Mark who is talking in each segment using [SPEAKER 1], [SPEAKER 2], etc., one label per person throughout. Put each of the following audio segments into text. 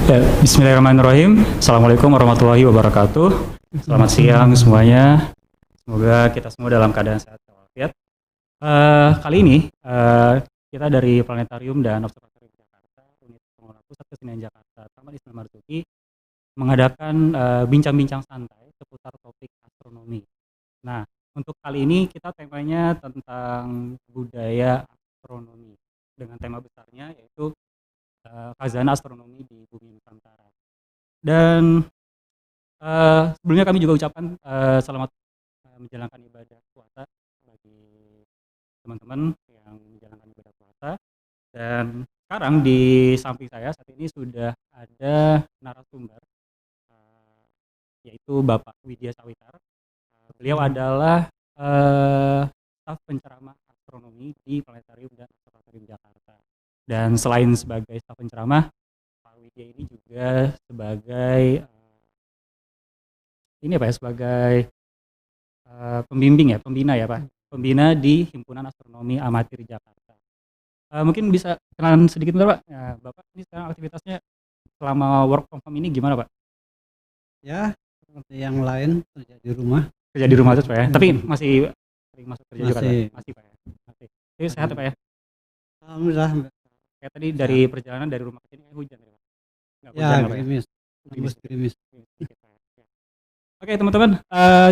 [SPEAKER 1] Ya, Bismillahirrahmanirrahim. Assalamualaikum warahmatullahi wabarakatuh. Selamat siang semuanya. Semoga kita semua dalam keadaan sehat walafiat. Kali ini kita dari Planetarium dan Observatorium Jakarta, Unit Pengelola Pusat Kesenian Jakarta, Taman Ismail Marzuki, mengadakan bincang-bincang santai seputar topik astronomi. Nah, untuk kali ini kita temanya tentang budaya astronomi dengan tema besarnya yaitu khazanah astronomi di bumi Nusantara. Dan sebelumnya kami juga ucapkan selamat menjalankan ibadah puasa bagi teman-teman yang menjalankan ibadah puasa. Dan sekarang di samping saya saat ini sudah ada narasumber, yaitu Bapak Widya Sawitar. Beliau adalah staf penceramah astronomi di Planetarium dan Observatorium Jakarta. Dan selain sebagai staf penceramah, Pak Widya ini juga sebagai sebagai pembimbing ya, pembina ya Pak, pembina di Himpunan Astronomi Amatir Jakarta. Mungkin bisa kenalan sedikit Pak, ya, Bapak ini sekarang aktivitasnya selama work from home ini gimana Pak?
[SPEAKER 2] Ya, seperti yang lain kerja di rumah.
[SPEAKER 1] Kerja di rumah terus Pak ya, tapi masih sering masuk kerja juga Pak? Masih Pak ya? Masih. Jadi sehat ya Pak ya?
[SPEAKER 2] Alhamdulillah.
[SPEAKER 1] Kayak tadi dari perjalanan dari rumah ke sini hujan ya Pak? Nggak
[SPEAKER 2] Ya,
[SPEAKER 1] hujan,
[SPEAKER 2] gerimis. Gerimis.
[SPEAKER 1] Oke teman-teman,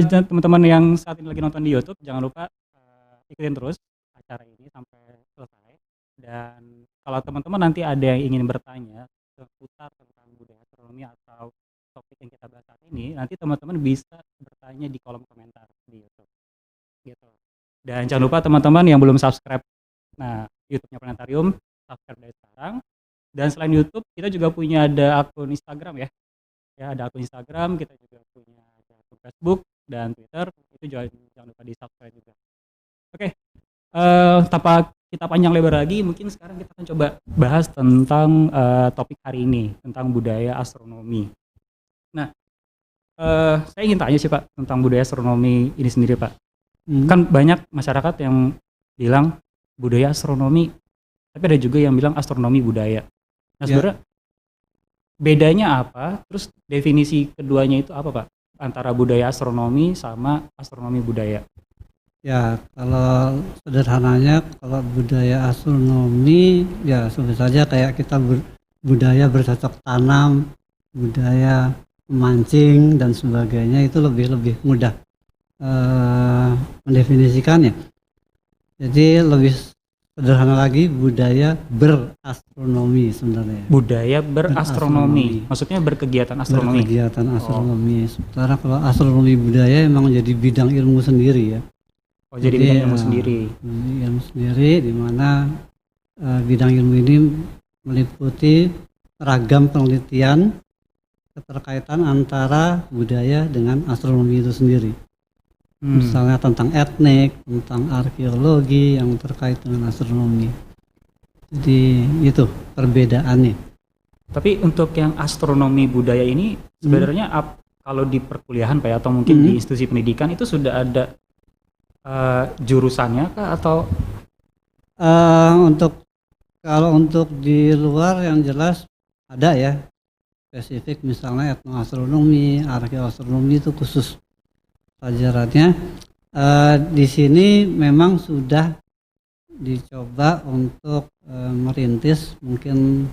[SPEAKER 1] teman-teman yang saat ini lagi nonton di YouTube, jangan lupa ikutin terus acara ini sampai selesai. Dan kalau teman-teman nanti ada yang ingin bertanya seputar tentang budaya astronomi atau topik yang kita bahas saat ini, nanti teman-teman bisa bertanya di kolom komentar di YouTube. Gitu. Dan jangan lupa teman-teman yang belum subscribe, nah YouTube-nya Planetarium, subscribe dari sekarang. Dan selain YouTube, kita juga punya ada akun Instagram ya. Ya, ada akun Instagram, kita juga punya ada akun Facebook dan Twitter. Itu jangan lupa di subscribe juga. Oke, tanpa kita panjang lebar lagi, mungkin sekarang kita akan coba bahas tentang topik hari ini, tentang budaya astronomi. Nah, saya ingin tanya sih Pak, tentang budaya astronomi ini sendiri Pak. Kan banyak masyarakat yang bilang budaya astronomi, tapi ada juga yang bilang astronomi budaya. Nah sebenarnya bedanya apa? Terus definisi keduanya itu apa Pak? Antara budaya astronomi sama astronomi budaya.
[SPEAKER 2] Ya, kalau sederhananya kalau budaya astronomi ya sebut saja kayak kita budaya bercocok tanam, budaya memancing dan sebagainya, itu lebih mudah mendefinisikannya. Jadi lebih sederhana lagi, budaya berastronomi sebenarnya.
[SPEAKER 1] Budaya berastronomi. Maksudnya berkegiatan astronomi.
[SPEAKER 2] Berkegiatan astronomi. Sementara kalau astronomi budaya memang jadi bidang ilmu sendiri ya.
[SPEAKER 1] Oh, jadi bidang ilmu sendiri.
[SPEAKER 2] Ilmu sendiri di mana bidang ilmu ini meliputi ragam penelitian keterkaitan antara budaya dengan astronomi itu sendiri. Misalnya tentang etnik, tentang arkeologi yang terkait dengan astronomi. Jadi itu perbedaannya. Tapi
[SPEAKER 1] untuk yang astronomi budaya ini sebenarnya kalau di perkuliahan Pak atau mungkin di institusi pendidikan itu sudah ada jurusannya kah atau
[SPEAKER 2] untuk di luar yang jelas ada ya spesifik, misalnya etnoastronomi, arkeoastronomi itu khusus pelajarannya. Di sini memang sudah dicoba untuk merintis mungkin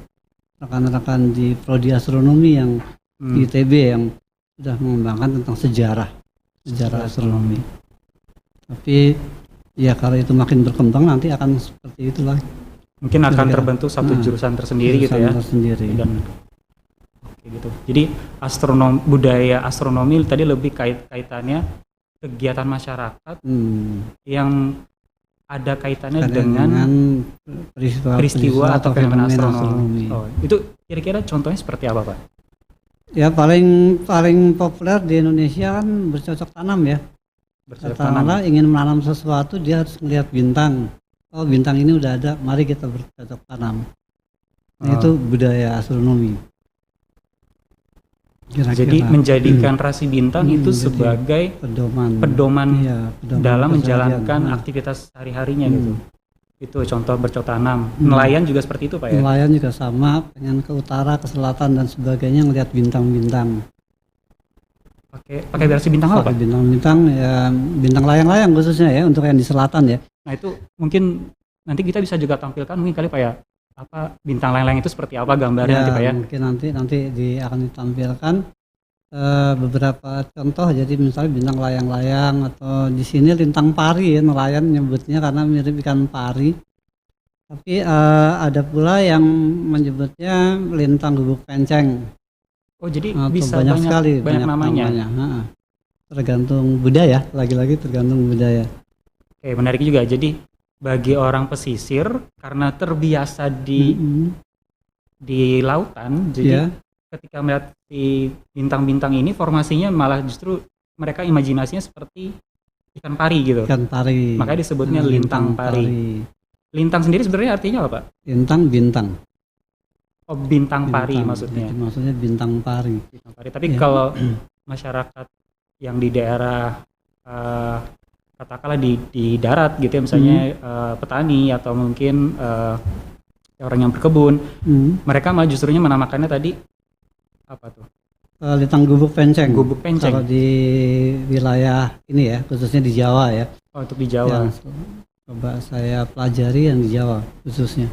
[SPEAKER 2] rekan-rekan di prodi astronomi yang di ITB yang sudah mengembangkan tentang sejarah astronomi. Tapi ya kalau itu makin berkembang nanti akan seperti itulah.
[SPEAKER 1] Mungkin akan terbentuk satu jurusan tersendiri gitu ya. Dan gitu. Jadi budaya astronomi tadi lebih kaitannya kegiatan masyarakat yang ada kaitannya dengan peristiwa atau fenomena astronomi. Oh, itu kira-kira contohnya seperti apa Pak?
[SPEAKER 2] Ya paling populer di Indonesia kan bercocok tanam ya. Katakanlah ingin menanam sesuatu, dia harus melihat bintang. Oh, bintang ini udah ada, mari kita bercocok tanam. Nah, itu budaya astronomi. Kira-kira.
[SPEAKER 1] Jadi menjadikan rasi bintang itu sebagai pedoman dalam menjalankan aktivitas sehari-harinya gitu. Itu contoh bercocok tanam.
[SPEAKER 2] Hmm.
[SPEAKER 1] Nelayan juga seperti itu Pak ya?
[SPEAKER 2] Nelayan juga sama, pengen ke utara, ke selatan dan sebagainya ngelihat bintang-bintang.
[SPEAKER 1] Pakai versi bintang apa
[SPEAKER 2] Pakai
[SPEAKER 1] Pak?
[SPEAKER 2] bintang-bintang ya, bintang layang-layang khususnya ya untuk yang di selatan ya.
[SPEAKER 1] Nah itu mungkin nanti kita bisa juga tampilkan mungkin kali Pak ya, apa bintang layang-layang itu seperti apa gambarnya nanti Pak ya?
[SPEAKER 2] Mungkin nanti akan ditampilkan beberapa contoh, jadi misalnya bintang layang-layang atau di sini lintang pari ya, nelayan nyebutnya karena mirip ikan pari. Tapi ada pula yang menyebutnya lintang gubuk penceng.
[SPEAKER 1] Oh jadi
[SPEAKER 2] Atau
[SPEAKER 1] bisa
[SPEAKER 2] banyak sekali
[SPEAKER 1] banyak namanya.
[SPEAKER 2] Ha-ha. Tergantung budaya, lagi-lagi tergantung budaya.
[SPEAKER 1] Oke, menarik juga. Jadi bagi orang pesisir karena terbiasa di lautan, jadi ketika melihat si bintang-bintang ini formasinya malah justru mereka imajinasinya seperti ikan pari gitu.
[SPEAKER 2] Ikan pari.
[SPEAKER 1] Makanya disebutnya lintang pari. Lintang sendiri sebenarnya artinya apa Pak?
[SPEAKER 2] Lintang bintang.
[SPEAKER 1] Oh bintang pari maksudnya.
[SPEAKER 2] Jadi maksudnya bintang pari.
[SPEAKER 1] Bintang pari. Tapi kalau masyarakat yang di daerah katakanlah di darat gitu ya, misalnya petani atau mungkin orang yang berkebun, mereka malah justrunya menamakannya tadi apa tuh?
[SPEAKER 2] Lintang gubuk penceng.
[SPEAKER 1] Gubuk penceng.
[SPEAKER 2] Kalau di wilayah ini ya, khususnya di Jawa ya.
[SPEAKER 1] Oh untuk di Jawa.
[SPEAKER 2] Coba saya pelajari yang di Jawa khususnya.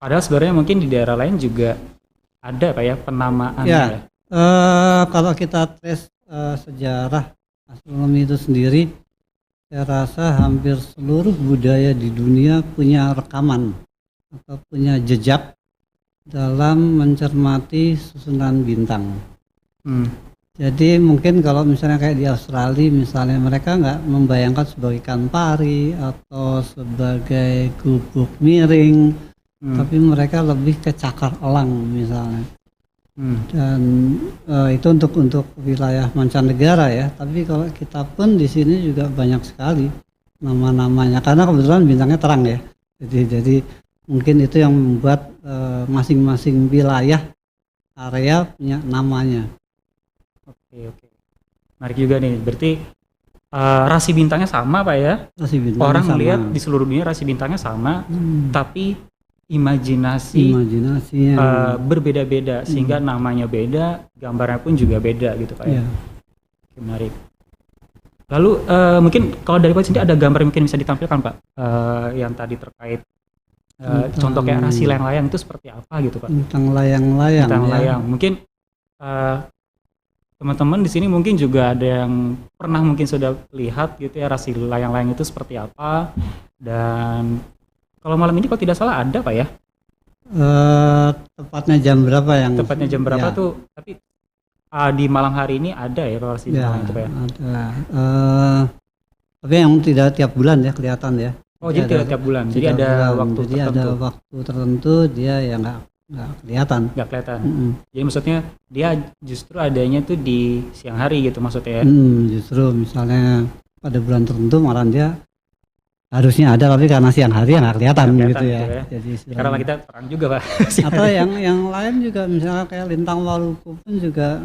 [SPEAKER 1] Padahal sebenarnya mungkin di daerah lain juga ada Pak ya penamaannya.
[SPEAKER 2] Ya. Kalau kita tes sejarah astronomi itu sendiri, saya rasa hampir seluruh budaya di dunia punya rekaman atau punya jejak dalam mencermati susunan bintang. Jadi mungkin kalau misalnya kayak di Australia misalnya, mereka nggak membayangkan sebagai ikan pari atau sebagai gubuk miring, tapi mereka lebih ke cakar elang misalnya. Dan itu untuk wilayah mancanegara ya. Tapi kalau kita pun di sini juga banyak sekali nama-namanya, karena kebetulan bintangnya terang ya. Jadi mungkin itu yang membuat masing-masing wilayah area punya namanya.
[SPEAKER 1] Oke. Menarik juga nih. Berarti rasi bintangnya sama Pak ya?
[SPEAKER 2] Rasi bintangnya
[SPEAKER 1] orang
[SPEAKER 2] sama.
[SPEAKER 1] melihat di seluruh dunia rasi bintangnya sama, tapi imajinasinya berbeda-beda sehingga namanya beda, gambarnya pun juga beda gitu Pak ya. Oke, menarik. Lalu mungkin kalau dari Pak sendiri ada gambar yang mungkin bisa ditampilkan Pak, yang tadi terkait contoh kayak rasi layang-layang itu seperti apa gitu Pak?
[SPEAKER 2] Tentang layang-layang.
[SPEAKER 1] Bintang layang. Mungkin teman-teman di sini mungkin juga ada yang pernah mungkin sudah lihat gitu ya rasi layang-layang itu seperti apa. Dan kalau malam ini kalau tidak salah ada Pak ya?
[SPEAKER 2] Tepatnya jam berapa yang?
[SPEAKER 1] Tepatnya jam berapa tuh? Tapi di malam hari ini ada ya rasi layang itu Pak ya?
[SPEAKER 2] Ada. Tapi yang tidak tiap bulan ya kelihatan ya.
[SPEAKER 1] Oh jadi tidak tiap bulan. Jadi ada waktu
[SPEAKER 2] tertentu. Ada waktu tertentu dia ya nggak kelihatan.
[SPEAKER 1] Nggak kelihatan. Jadi maksudnya dia justru adanya tuh di siang hari gitu maksudnya ya?
[SPEAKER 2] Justru misalnya pada bulan tertentu malah dia harusnya ada, tapi karena siang hari ya nggak kelihatan gitu ya. Jadi
[SPEAKER 1] karena kita terang juga Pak.
[SPEAKER 2] Atau yang lain juga misalnya kayak lintang Waluku pun juga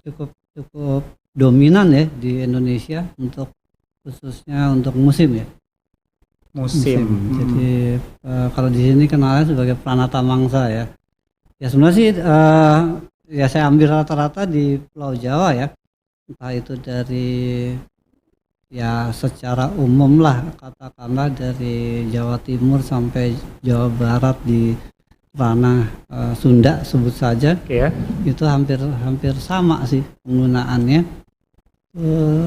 [SPEAKER 2] cukup dominan ya di Indonesia untuk khususnya untuk musim ya. Musim. Jadi kalau di sini kenalnya sebagai Pranata Mangsa ya. Ya sebenarnya sih ya saya ambil rata-rata di Pulau Jawa ya. Entah itu dari ya secara umum lah, katakanlah dari Jawa Timur sampai Jawa Barat di ranah Sunda sebut saja. Itu hampir sama sih penggunaannya.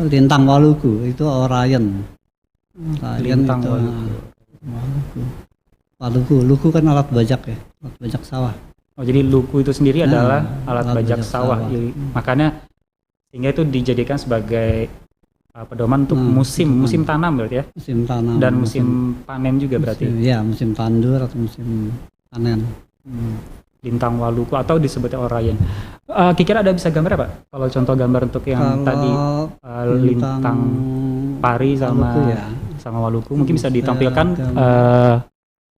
[SPEAKER 2] Lintang Waluku itu Orion.
[SPEAKER 1] Lintang
[SPEAKER 2] itu Waluku. Luku kan alat bajak ya, alat bajak sawah.
[SPEAKER 1] Oh jadi luku itu sendiri adalah alat bajak sawah. Jadi, makanya sehingga itu dijadikan sebagai pedoman untuk musim tanam berarti ya? Musim tanam. Dan musim panen juga berarti?
[SPEAKER 2] Iya, musim tandur atau musim panen.
[SPEAKER 1] Lintang Waluku atau disebutnya Orion. Kira-kira ada bisa gambar Pak? Kalau contoh gambar untuk yang tadi lintang pari sama Waluku mungkin bisa ditampilkan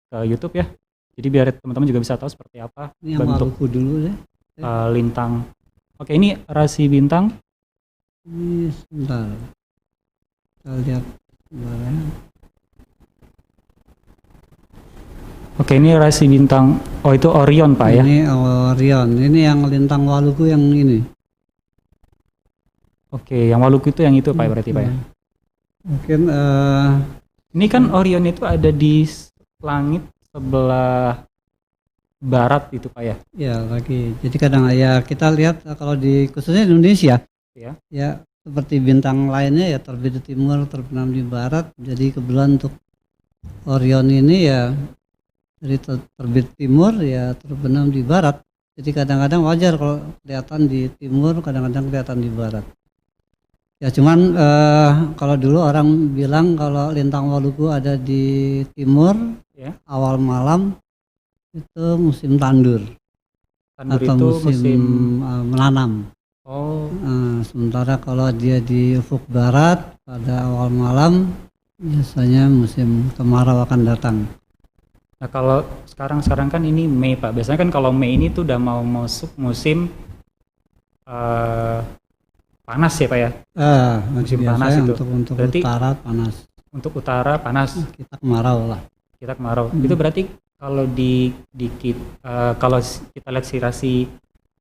[SPEAKER 1] ke YouTube ya. Jadi biar teman-teman juga bisa tahu seperti apa
[SPEAKER 2] ini bentuk Waluku dulu deh.
[SPEAKER 1] Lintang. Oke, ini rasi bintang.
[SPEAKER 2] Ini sebentar. Kita lihat gambarnya.
[SPEAKER 1] Oke, ini rasi bintang. Oh, itu Orion, Pak ya.
[SPEAKER 2] Ini Orion, ini yang lintang Waluku yang ini.
[SPEAKER 1] Oke, yang Maluku itu yang itu Pak berarti Pak ya.
[SPEAKER 2] Mungkin
[SPEAKER 1] Ini kan Orion itu ada di langit sebelah barat itu Pak ya.
[SPEAKER 2] ya lagi. Jadi kadang ya kita lihat kalau di khususnya di Indonesia,
[SPEAKER 1] Ya.
[SPEAKER 2] ya seperti bintang lainnya ya terbit di timur, terbenam di barat. Jadi kebetulan untuk Orion ini ya dari terbit timur ya terbenam di barat. Jadi kadang-kadang wajar kalau kelihatan di timur, kadang-kadang kelihatan di barat. Ya cuman kalau dulu orang bilang kalau lintang Waluku ada di timur,
[SPEAKER 1] Ya.
[SPEAKER 2] awal malam itu musim tandur
[SPEAKER 1] Tandur
[SPEAKER 2] atau
[SPEAKER 1] itu
[SPEAKER 2] musim menanam.
[SPEAKER 1] Oh,
[SPEAKER 2] Sementara kalau dia di ufuk barat pada awal malam biasanya musim kemarau akan datang.
[SPEAKER 1] nah kalau sekarang kan ini Mei Pak. Biasanya kan kalau Mei ini tuh udah mau masuk musim panas ya Pak ya. Musim panas
[SPEAKER 2] Biasanya
[SPEAKER 1] itu.
[SPEAKER 2] untuk
[SPEAKER 1] Berarti
[SPEAKER 2] utara panas,
[SPEAKER 1] untuk utara panas,
[SPEAKER 2] kita kemarau lah.
[SPEAKER 1] kita kemarau. Itu berarti kalau kalau kita lihat si rasi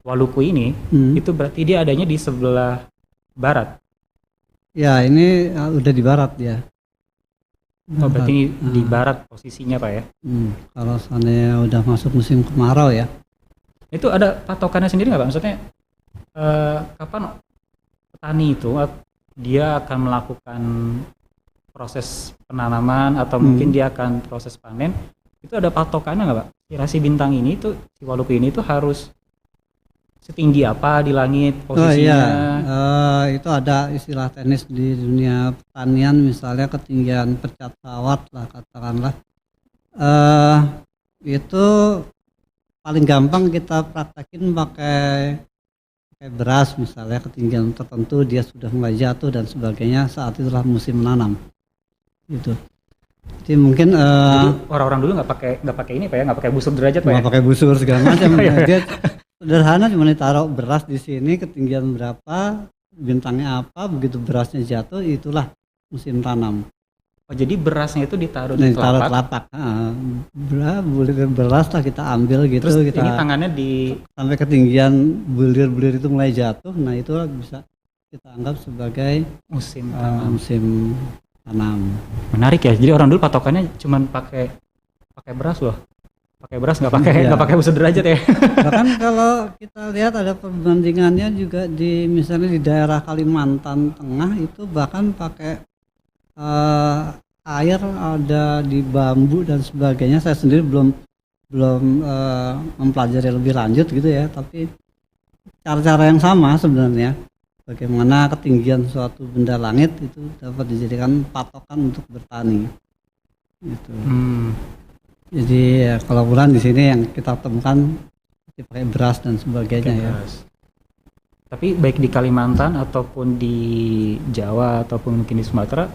[SPEAKER 1] Waluku ini, itu berarti dia adanya di sebelah barat.
[SPEAKER 2] Ya ini udah di barat ya.
[SPEAKER 1] Oh, berarti di barat posisinya Pak ya.
[SPEAKER 2] Kalau seandainya udah masuk musim kemarau ya.
[SPEAKER 1] Itu ada patokannya sendiri nggak Pak? Maksudnya kapan petani itu dia akan melakukan proses penanaman atau mungkin dia akan proses panen, itu ada patokannya nggak Pak? Si rasi bintang ini tuh, si Waluku ini tuh harus setinggi apa di langit posisinya?
[SPEAKER 2] Oh iya, itu ada istilah teknis di dunia pertanian, misalnya ketinggian percat kawat lah katakanlah. Itu paling gampang kita praktekin pakai beras, misalnya ketinggian tertentu dia sudah mulai jatuh dan sebagainya, saat itulah musim menanam. Gitu. Jadi mungkin
[SPEAKER 1] Jadi orang-orang dulu nggak pakai ini Pak ya, nggak pakai busur derajat Pak ya?
[SPEAKER 2] nggak pakai busur segala macam. Dia sederhana, cuma ditaruh beras di sini ketinggian berapa, bintangnya apa, begitu berasnya jatuh itulah musim tanam.
[SPEAKER 1] Oh, jadi berasnya itu ditaruh
[SPEAKER 2] Nah,
[SPEAKER 1] di
[SPEAKER 2] ditaruh
[SPEAKER 1] telapak.
[SPEAKER 2] bulir beras lah kita ambil gitu.
[SPEAKER 1] Terus
[SPEAKER 2] kita
[SPEAKER 1] ini tangannya di
[SPEAKER 2] sampai ketinggian bulir-bulir itu mulai jatuh, nah itu bisa kita anggap sebagai
[SPEAKER 1] musim tanam.
[SPEAKER 2] musim tanam.
[SPEAKER 1] Menarik ya. Jadi orang dulu patokannya cuma pakai beras loh. Pakai beras nggak pakai busur derajat ya.
[SPEAKER 2] Bahkan kalau kita lihat ada perbandingannya juga di misalnya di daerah Kalimantan Tengah itu bahkan pakai air ada di bambu dan sebagainya. Saya sendiri belum mempelajari lebih lanjut gitu ya, tapi cara-cara yang sama sebenarnya. Bagaimana ketinggian suatu benda langit itu dapat dijadikan patokan untuk bertani. Gitu. Jadi ya, kalau bulan di sini yang kita temukan pakai beras dan sebagainya ya.
[SPEAKER 1] Tapi baik di Kalimantan ataupun di Jawa ataupun mungkin di Sumatera,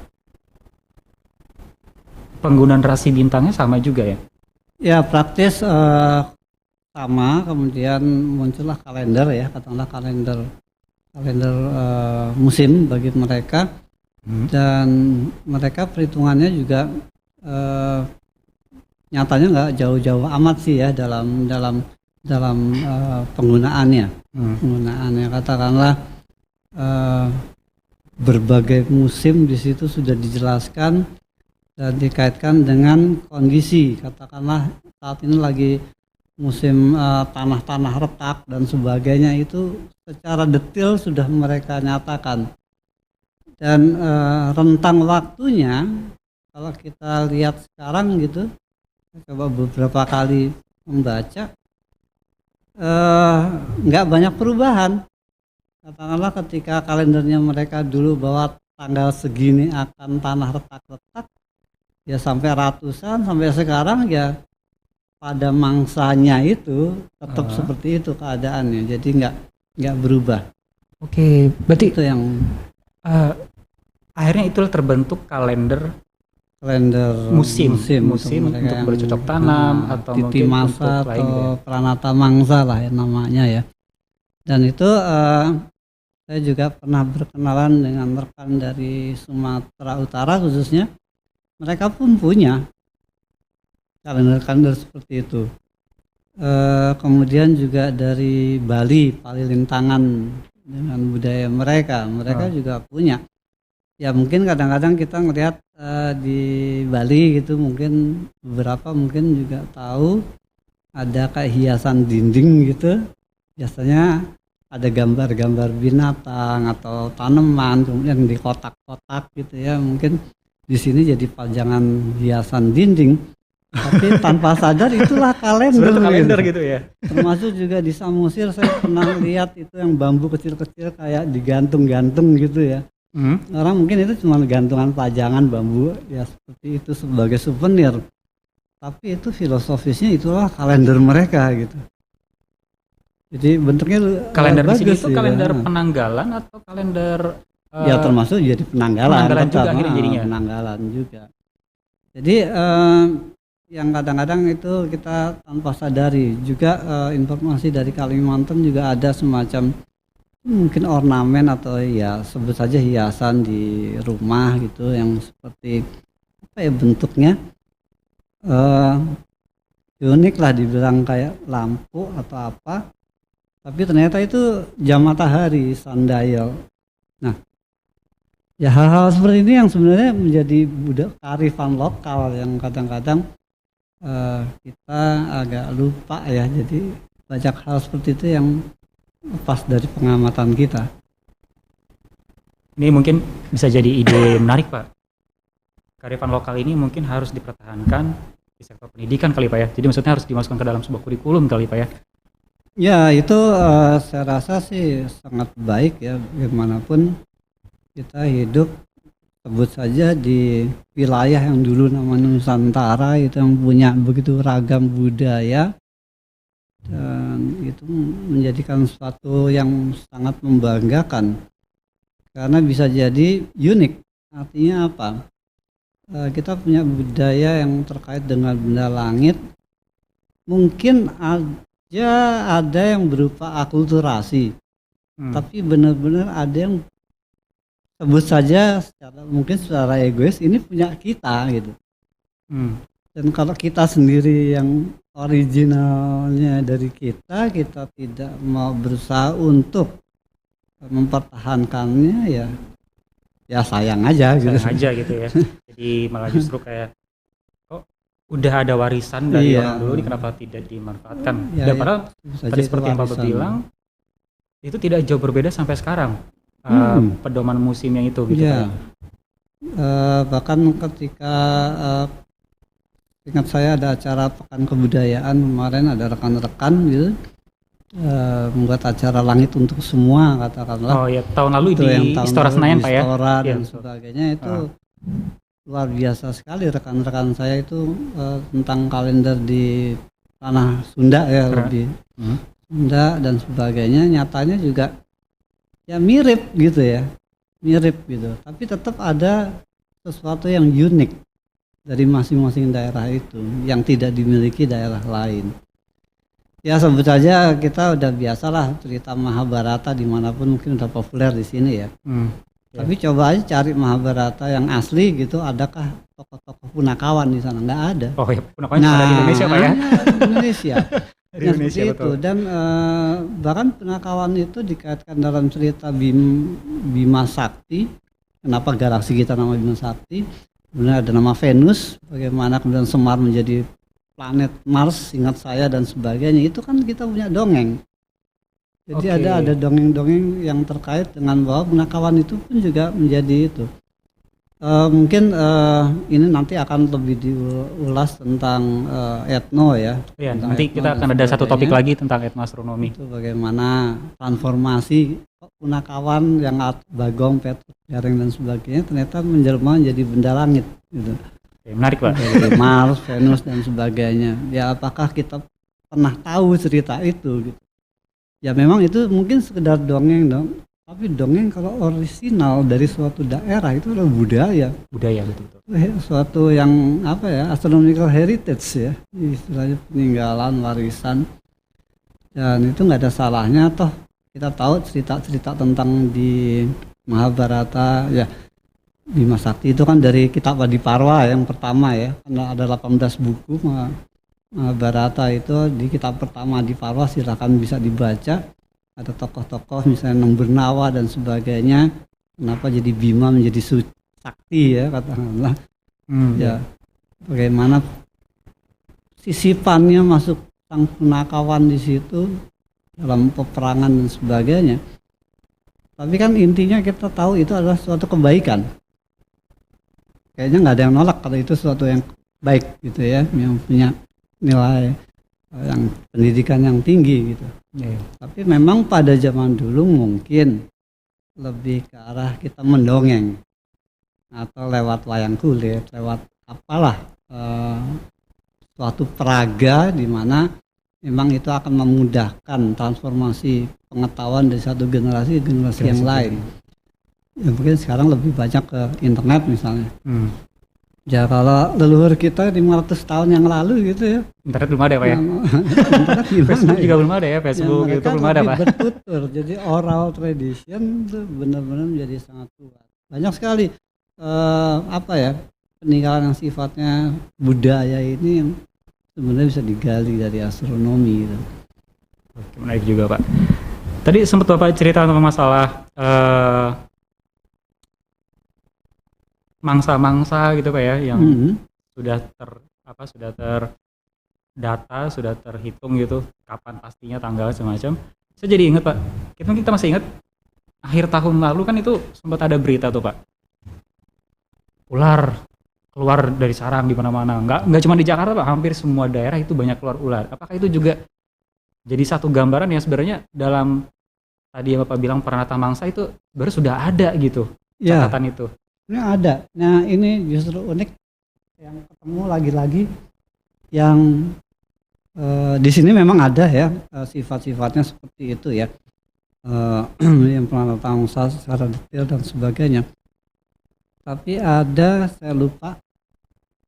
[SPEAKER 1] penggunaan rasi bintangnya sama juga ya?
[SPEAKER 2] Ya praktis sama, kemudian muncullah kalender ya, katakanlah kalender musim bagi mereka, dan mereka perhitungannya juga nyatanya nggak jauh-jauh amat sih ya dalam penggunaannya. Penggunaannya katakanlah berbagai musim di situ sudah dijelaskan dan dikaitkan dengan kondisi. Katakanlah saat ini lagi musim tanah-tanah retak dan sebagainya, itu secara detail sudah mereka nyatakan. Dan rentang waktunya kalau kita lihat sekarang gitu, coba beberapa kali membaca, nggak banyak perubahan. Katakanlah ketika kalendernya mereka dulu bahwa tanggal segini akan tanah retak-retak, ya sampai ratusan, sampai sekarang ya pada mangsanya itu tetap seperti itu keadaannya. Jadi nggak berubah.
[SPEAKER 1] Oke, berarti
[SPEAKER 2] Itu yang
[SPEAKER 1] akhirnya itulah terbentuk kalender musim untuk bercocok tanam atau
[SPEAKER 2] titi
[SPEAKER 1] mungkin
[SPEAKER 2] masa
[SPEAKER 1] untuk lain
[SPEAKER 2] atau
[SPEAKER 1] gitu ya?
[SPEAKER 2] pranata mangsa lah ya namanya ya. Dan itu saya juga pernah berkenalan dengan rekan dari Sumatera Utara khususnya. Mereka pun punya kalender-kalender seperti itu. Kemudian juga dari Bali, Palilintangan dengan budaya mereka juga punya. Ya mungkin kadang-kadang kita ngelihat di Bali gitu, mungkin beberapa mungkin juga tahu ada kayak hiasan dinding gitu. Biasanya ada gambar-gambar binatang atau tanaman kemudian di kotak-kotak gitu ya. Mungkin di sini jadi pajangan hiasan dinding. Tapi tanpa sadar itulah kalender
[SPEAKER 1] gitu ya.
[SPEAKER 2] Termasuk juga di Samosir saya pernah lihat itu yang bambu kecil-kecil kayak digantung-gantung gitu ya. Orang mungkin itu cuma gantungan pajangan bambu ya seperti itu sebagai souvenir. Tapi itu filosofisnya itulah kalender mereka gitu. Jadi bentuknya
[SPEAKER 1] kalender di sini
[SPEAKER 2] bagus
[SPEAKER 1] itu
[SPEAKER 2] gitu.
[SPEAKER 1] kalender penanggalan atau kalender
[SPEAKER 2] Ya termasuk jadi penanggalan
[SPEAKER 1] juga akhirnya jadinya.
[SPEAKER 2] Penanggalan juga. Jadi yang kadang-kadang itu kita tanpa sadari juga informasi dari Kalimantan juga ada semacam mungkin ornamen atau ya sebut saja hiasan di rumah gitu yang seperti apa ya bentuknya unik lah dibilang kayak lampu atau apa, tapi ternyata itu jam matahari sundial. Nah ya hal-hal seperti ini yang sebenarnya menjadi kearifan lokal yang kadang-kadang kita agak lupa ya, jadi banyak hal seperti itu yang lepas dari pengamatan kita.
[SPEAKER 1] Ini mungkin bisa jadi ide menarik Pak. Kearifan lokal ini mungkin harus dipertahankan di sektor pendidikan kali Pak ya. Jadi maksudnya harus dimasukkan ke dalam sebuah kurikulum kali Pak ya.
[SPEAKER 2] Ya itu saya rasa sih sangat baik ya, bagaimanapun kita hidup sebut saja di wilayah yang dulu namanya Nusantara itu yang punya begitu ragam budaya. Dan itu menjadikan sesuatu yang sangat membanggakan karena bisa jadi unik. Artinya apa? Kita punya budaya yang terkait dengan benda langit, mungkin aja ada yang berupa akulturasi, tapi benar-benar ada yang sebut saja mungkin secara egois ini punya kita gitu. Dan kalau kita sendiri yang originalnya dari kita tidak mau berusaha untuk mempertahankannya ya sayang aja gitu.
[SPEAKER 1] Sayang aja gitu ya. Jadi malah justru kayak udah ada warisan dari orang dulu, kenapa tidak dimanfaatkan? Dan padahal tadi seperti yang Bapak bilang itu tidak jauh berbeda sampai sekarang. Pedoman musimnya itu gitu
[SPEAKER 2] ya. Bahkan ketika ingat saya ada acara Pekan Kebudayaan kemarin, ada rekan-rekan gitu membuat acara langit untuk semua katakanlah.
[SPEAKER 1] Oh ya, tahun lalu di Istora Senayan Pak ya.
[SPEAKER 2] Istora dan sebagainya itu luar biasa sekali rekan-rekan saya itu tentang kalender di tanah Sunda ya, lebih Sunda dan sebagainya. Nyatanya juga ya mirip gitu ya, mirip gitu. Tapi tetap ada sesuatu yang unik dari masing-masing daerah itu yang tidak dimiliki daerah lain. Ya sebut saja kita udah biasalah cerita Mahabharata dimanapun mungkin udah populer di sini ya. Tapi coba aja cari Mahabharata yang asli gitu, adakah tokoh-tokoh Punakawan di sana? Nggak ada.
[SPEAKER 1] Oh ya, Punakawan ada di Indonesia Pak ya?
[SPEAKER 2] Indonesia.
[SPEAKER 1] Di Indonesia betul.
[SPEAKER 2] Itu. Dan bahkan Punakawan itu dikaitkan dalam cerita Bima Sakti. Kenapa galaksi kita nama Bima Sakti? Kemudian ada nama Venus, bagaimana kemudian Semar menjadi planet Mars, ingat saya dan sebagainya. Itu kan kita punya dongeng. Jadi ada dongeng-dongeng yang terkait dengan bahwa Punakawan itu pun juga menjadi itu. Mungkin ini nanti akan lebih diulas tentang etno ya.
[SPEAKER 1] Iya, nanti kita akan ada satu topik lagi tentang etnoastronomi.
[SPEAKER 2] Itu bagaimana transformasi Punakawan yang Bagong, Petrus, Jaring dan sebagainya ternyata menjelma menjadi benda langit gitu.
[SPEAKER 1] Menarik Pak.
[SPEAKER 2] Dari Mars, Venus dan sebagainya. Ya apakah kita pernah tahu cerita itu gitu. Ya memang itu mungkin sekedar dongeng dong. Tapi dongeng kalau orisinal dari suatu daerah itu adalah budaya.
[SPEAKER 1] Budaya betul.
[SPEAKER 2] Suatu yang apa ya, astronomical heritage ya, istilahnya peninggalan warisan. Dan itu nggak ada salahnya toh kita tahu cerita-cerita tentang di Mahabharata ya. Bima Sakti itu kan dari kitab Adiparwa yang pertama ya, karena ada 18 buku Mahabharata itu di kitab pertama Adiparwa, silakan bisa dibaca. Ada tokoh-tokoh misalnya Nengbernawa dan sebagainya, kenapa jadi Bima menjadi sakti ya katakanlah. Ya, bagaimana sisipannya masuk sang punakawan di situ dalam peperangan dan sebagainya. Tapi kan intinya kita tahu itu adalah suatu kebaikan. Kayaknya nggak ada yang nolak kalau itu suatu yang baik gitu ya, yang punya nilai yang pendidikan yang tinggi gitu. Tapi memang pada zaman dulu mungkin lebih ke arah kita mendongeng atau lewat wayang kulit, lewat apalah suatu peraga di mana memang itu akan memudahkan transformasi pengetahuan dari satu generasi ke generasi yang lain. Ya mungkin sekarang lebih banyak ke internet misalnya. Ya kalau leluhur kita 500 tahun yang lalu gitu ya.
[SPEAKER 1] Internet belum ada Pak ya?
[SPEAKER 2] Internet
[SPEAKER 1] Facebook juga belum ada ya,
[SPEAKER 2] Ya,
[SPEAKER 1] Facebook itu belum ada Pak.
[SPEAKER 2] bertutur, jadi oral tradition itu benar-benar menjadi sangat kuat. Banyak sekali peninggalan yang sifatnya budaya ini yang sebenarnya bisa digali dari astronomi gitu.
[SPEAKER 1] Oke, menarik juga Pak. Tadi sempat Bapak cerita tentang masalah mangsa-mangsa gitu Pak ya, yang sudah terdata, sudah terhitung gitu kapan pastinya tanggal semacam. Saya jadi ingat Pak, kita masih ingat akhir tahun lalu kan itu sempat ada berita tuh Pak, ular keluar dari sarang di mana-mana. Nggak cuma di Jakarta Pak, hampir semua daerah itu banyak keluar ular. Apakah itu juga jadi satu gambaran yang sebenarnya dalam tadi yang Bapak bilang Pranata Mangsa itu sebenarnya sudah ada gitu catatan itu?
[SPEAKER 2] Ini ada. Nah ini justru unik yang ketemu lagi-lagi yang di sini memang ada ya sifat-sifatnya seperti itu ya, yang Pranata Mangsa secara detail dan sebagainya. Tapi ada, saya lupa,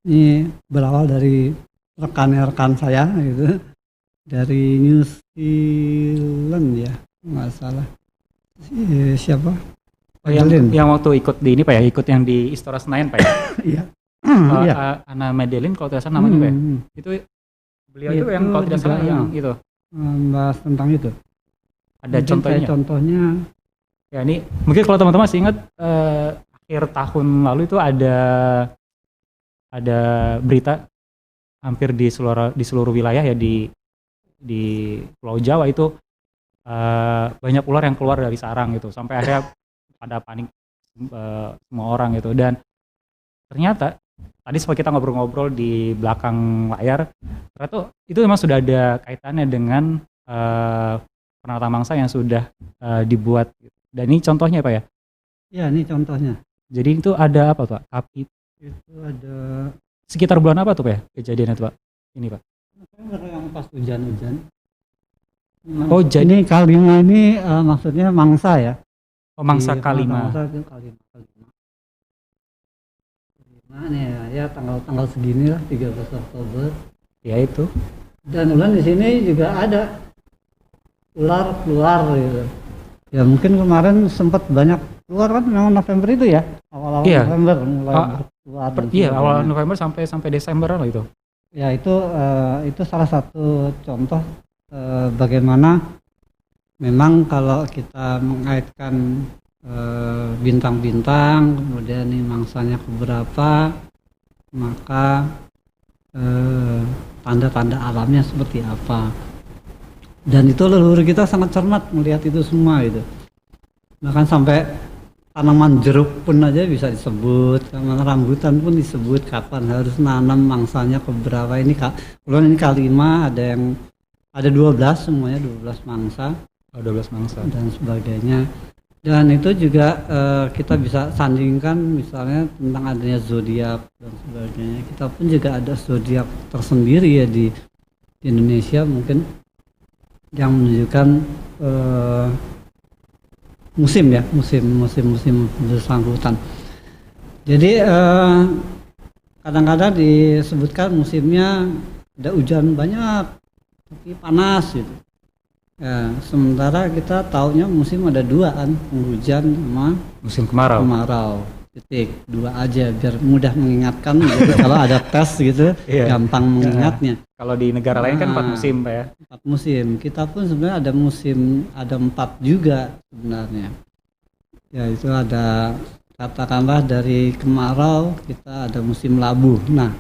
[SPEAKER 2] ini berawal dari rekan saya gitu, dari New Zealand ya, nggak salah. Siapa?
[SPEAKER 1] Yang waktu ikut di ini Pak ya, ikut yang di Istora Senayan Pak ya?
[SPEAKER 2] Iya.
[SPEAKER 1] Anna Madeline kalau tidak salah namanya Pak ya? Itu beliau itu yang kalau tidak salah yang itu
[SPEAKER 2] membahas tentang itu.
[SPEAKER 1] Ada contohnya. Ya ini mungkin kalau teman-teman masih ingat akhir tahun lalu itu ada berita hampir di seluruh wilayah ya di Pulau Jawa itu banyak ular yang keluar dari sarang gitu, sampai akhirnya pada panik semua orang gitu. Dan ternyata tadi seperti kita ngobrol-ngobrol di belakang layar, ternyata itu memang sudah ada kaitannya dengan Pranata Mangsa yang sudah dibuat. Dan ini contohnya Pak ya?
[SPEAKER 2] Ya ini contohnya.
[SPEAKER 1] Jadi itu ada apa Pak?
[SPEAKER 2] Itu ada
[SPEAKER 1] sekitar bulan apa tuh Pak ya kejadiannya tuh Pak? Ini Pak?
[SPEAKER 2] Yang pas hujan-hujan.
[SPEAKER 1] Oh jadi
[SPEAKER 2] ini Kalima ini maksudnya mangsa ya?
[SPEAKER 1] Oh mangsa Kalima.
[SPEAKER 2] Mangsa itu Kalima. Nah nih ya tanggal segini lah 13 Oktober.
[SPEAKER 1] Ya itu.
[SPEAKER 2] Dan ular di sini juga ada ular keluar gitu. Ya mungkin kemarin sempat banyak keluar kan memang November itu ya, awal-awal November mulai keluar.
[SPEAKER 1] Iya awal November sampai Desember lah itu.
[SPEAKER 2] Ya itu salah satu contoh bagaimana memang kalau kita mengaitkan bintang-bintang, kemudian ini mangsanya keberapa, maka tanda-tanda alamnya seperti apa. Dan itu leluhur kita sangat cermat melihat itu semua itu. Bahkan sampai tanaman jeruk pun aja bisa disebut, tanaman rambutan pun disebut kapan harus nanam, mangsanya keberapa. Ini kebetulan ini Kalima, ada 12 semuanya 12 mangsa.
[SPEAKER 1] 12 mangsa
[SPEAKER 2] dan sebagainya. Dan itu juga kita bisa sandingkan misalnya tentang adanya zodiak dan sebagainya. Kita pun juga ada zodiak tersendiri ya di Indonesia mungkin yang menunjukkan musim bersangkutan. Jadi kadang-kadang disebutkan musimnya ada hujan banyak tapi panas gitu. Ya, sementara kita taunya musim ada dua kan, penghujan sama
[SPEAKER 1] musim kemarau.
[SPEAKER 2] titik, 2 aja biar mudah mengingatkan gitu. Kalau ada tes gitu
[SPEAKER 1] Iya.
[SPEAKER 2] gampang mengingatnya.
[SPEAKER 1] Kalau di negara lain kan 4
[SPEAKER 2] Nah.
[SPEAKER 1] musim Pak ya.
[SPEAKER 2] 4 musim. Kita pun sebenarnya ada musim, ada 4 juga sebenarnya. Ya itu ada, katakanlah dari kemarau kita ada musim labuh. Nah,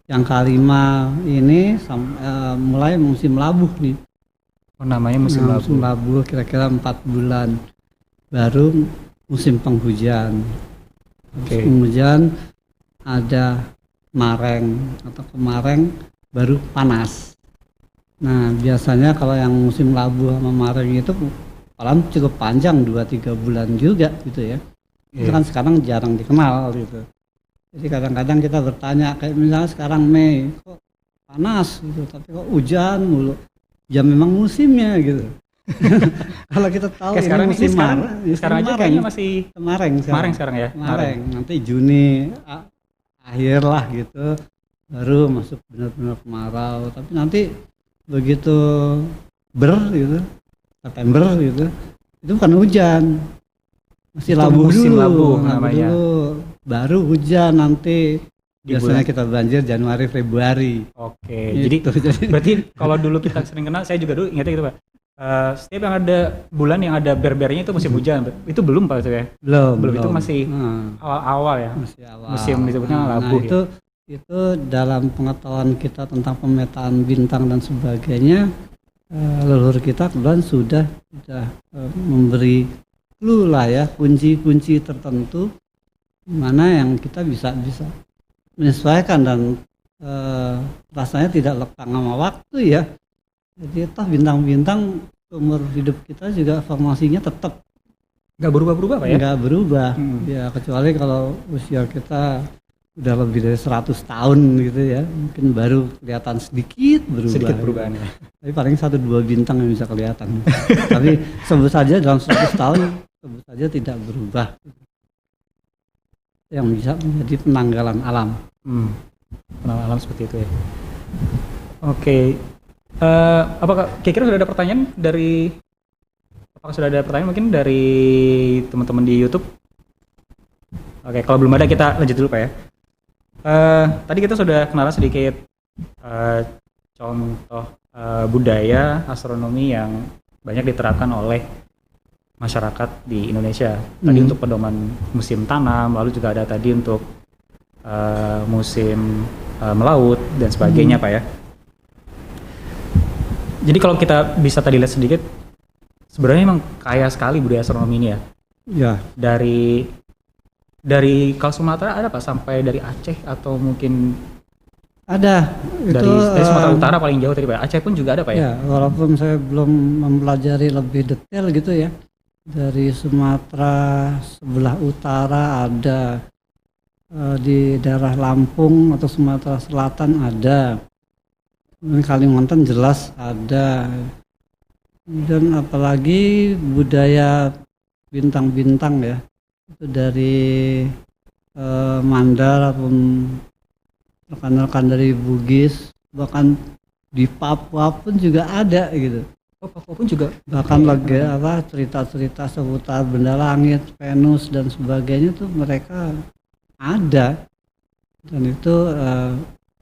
[SPEAKER 2] yang kelima ini mulai musim labuh nih.
[SPEAKER 1] Oh, namanya musim
[SPEAKER 2] Nah,
[SPEAKER 1] labu.
[SPEAKER 2] musim labuh kira-kira 4 bulan. Baru musim penghujan.
[SPEAKER 1] Oke.
[SPEAKER 2] Musim hujan ada mareng atau kemareng, baru panas. Nah, biasanya kalau yang musim labu sama mareng itu malam cukup panjang, 2-3 bulan juga gitu ya. Itu
[SPEAKER 1] Iya.
[SPEAKER 2] kan sekarang jarang dikenal gitu. Jadi kadang-kadang kita bertanya, kayak misalnya sekarang Mei, kok panas gitu, tapi kok hujan mulu. Ya memang musimnya gitu. Kalau kita tahu
[SPEAKER 1] Kayak
[SPEAKER 2] ini
[SPEAKER 1] sekarang
[SPEAKER 2] musim
[SPEAKER 1] sekarang,
[SPEAKER 2] mareng,
[SPEAKER 1] sekarang aja
[SPEAKER 2] mareng.
[SPEAKER 1] kayaknya masih
[SPEAKER 2] Kemareng
[SPEAKER 1] Mareng sekarang ya.
[SPEAKER 2] Mareng. Nanti Juni akhir lah gitu, baru masuk benar-benar kemarau. Tapi nanti begitu gitu, September gitu, itu bukan hujan, masih
[SPEAKER 1] Itu
[SPEAKER 2] labu
[SPEAKER 1] musim
[SPEAKER 2] dulu,
[SPEAKER 1] labu namanya.
[SPEAKER 2] dulu, baru hujan nanti.
[SPEAKER 1] Di
[SPEAKER 2] Biasanya
[SPEAKER 1] bulan-
[SPEAKER 2] kita banjir Januari Februari.
[SPEAKER 1] Oke. Jadi
[SPEAKER 2] Gitu.
[SPEAKER 1] berarti kalau dulu kita sering kenal, saya juga dulu ingatnya gitu Pak. Setiap yang ada bulan yang ada berbernya itu musim hujan. Itu belum Pak itu ya. Belum, itu masih awal-awal ya.
[SPEAKER 2] masih awal.
[SPEAKER 1] Musim disebutnya labuh ya.
[SPEAKER 2] Itu dalam pengetahuan kita tentang pemetaan bintang dan sebagainya, leluhur kita kebetulan sudah memberi clue lah ya, kunci-kunci tertentu mana yang kita bisa menyesuaikan dan rasanya tidak lekang sama waktu ya. Jadi toh bintang-bintang umur hidup kita juga formasinya tetap
[SPEAKER 1] Nggak berubah-berubah Pak ya.
[SPEAKER 2] nggak berubah.
[SPEAKER 1] Hmm.
[SPEAKER 2] Ya kecuali kalau usia kita udah lebih dari 100 tahun gitu ya, mungkin baru kelihatan sedikit berubah.
[SPEAKER 1] Sedikit perubahannya.
[SPEAKER 2] Tapi paling 1-2 bintang yang bisa kelihatan. Tapi sebut saja dalam 100 tahun sebut saja tidak berubah. Yang bisa menjadi penanggalan alam.
[SPEAKER 1] Penanggalan alam seperti itu ya. Oke. Apakah kira-kira sudah ada pertanyaan dari mungkin dari teman-teman di YouTube? Oke, kalau belum ada kita lanjut dulu Pak ya. Tadi kita sudah kenalan sedikit contoh budaya astronomi yang banyak diterapkan oleh masyarakat di Indonesia. Tadi untuk pedoman musim tanam, lalu juga ada tadi untuk musim melaut dan sebagainya Pak ya. Jadi kalau kita bisa tadi lihat sedikit, sebenarnya memang kaya sekali budaya astronomi ini ya.
[SPEAKER 2] Ya.
[SPEAKER 1] Dari kalau Sumatera ada Pak, sampai dari Aceh atau mungkin
[SPEAKER 2] Ada.
[SPEAKER 1] dari Sumatera Utara paling jauh tadi Pak. Aceh pun juga ada Pak ya?
[SPEAKER 2] Ya, walaupun saya belum mempelajari lebih detail gitu ya. Dari Sumatera sebelah utara ada, di daerah Lampung atau Sumatera Selatan ada. Kalimantan jelas ada. Dan apalagi budaya bintang-bintang ya. Itu dari Mandar ataupun rekan-rekan dari Bugis, bahkan di Papua pun juga ada gitu.
[SPEAKER 1] Oh, Papua pun juga.
[SPEAKER 2] Bahkan lagi cerita-cerita seputar benda langit, Venus dan sebagainya tuh mereka ada. Dan itu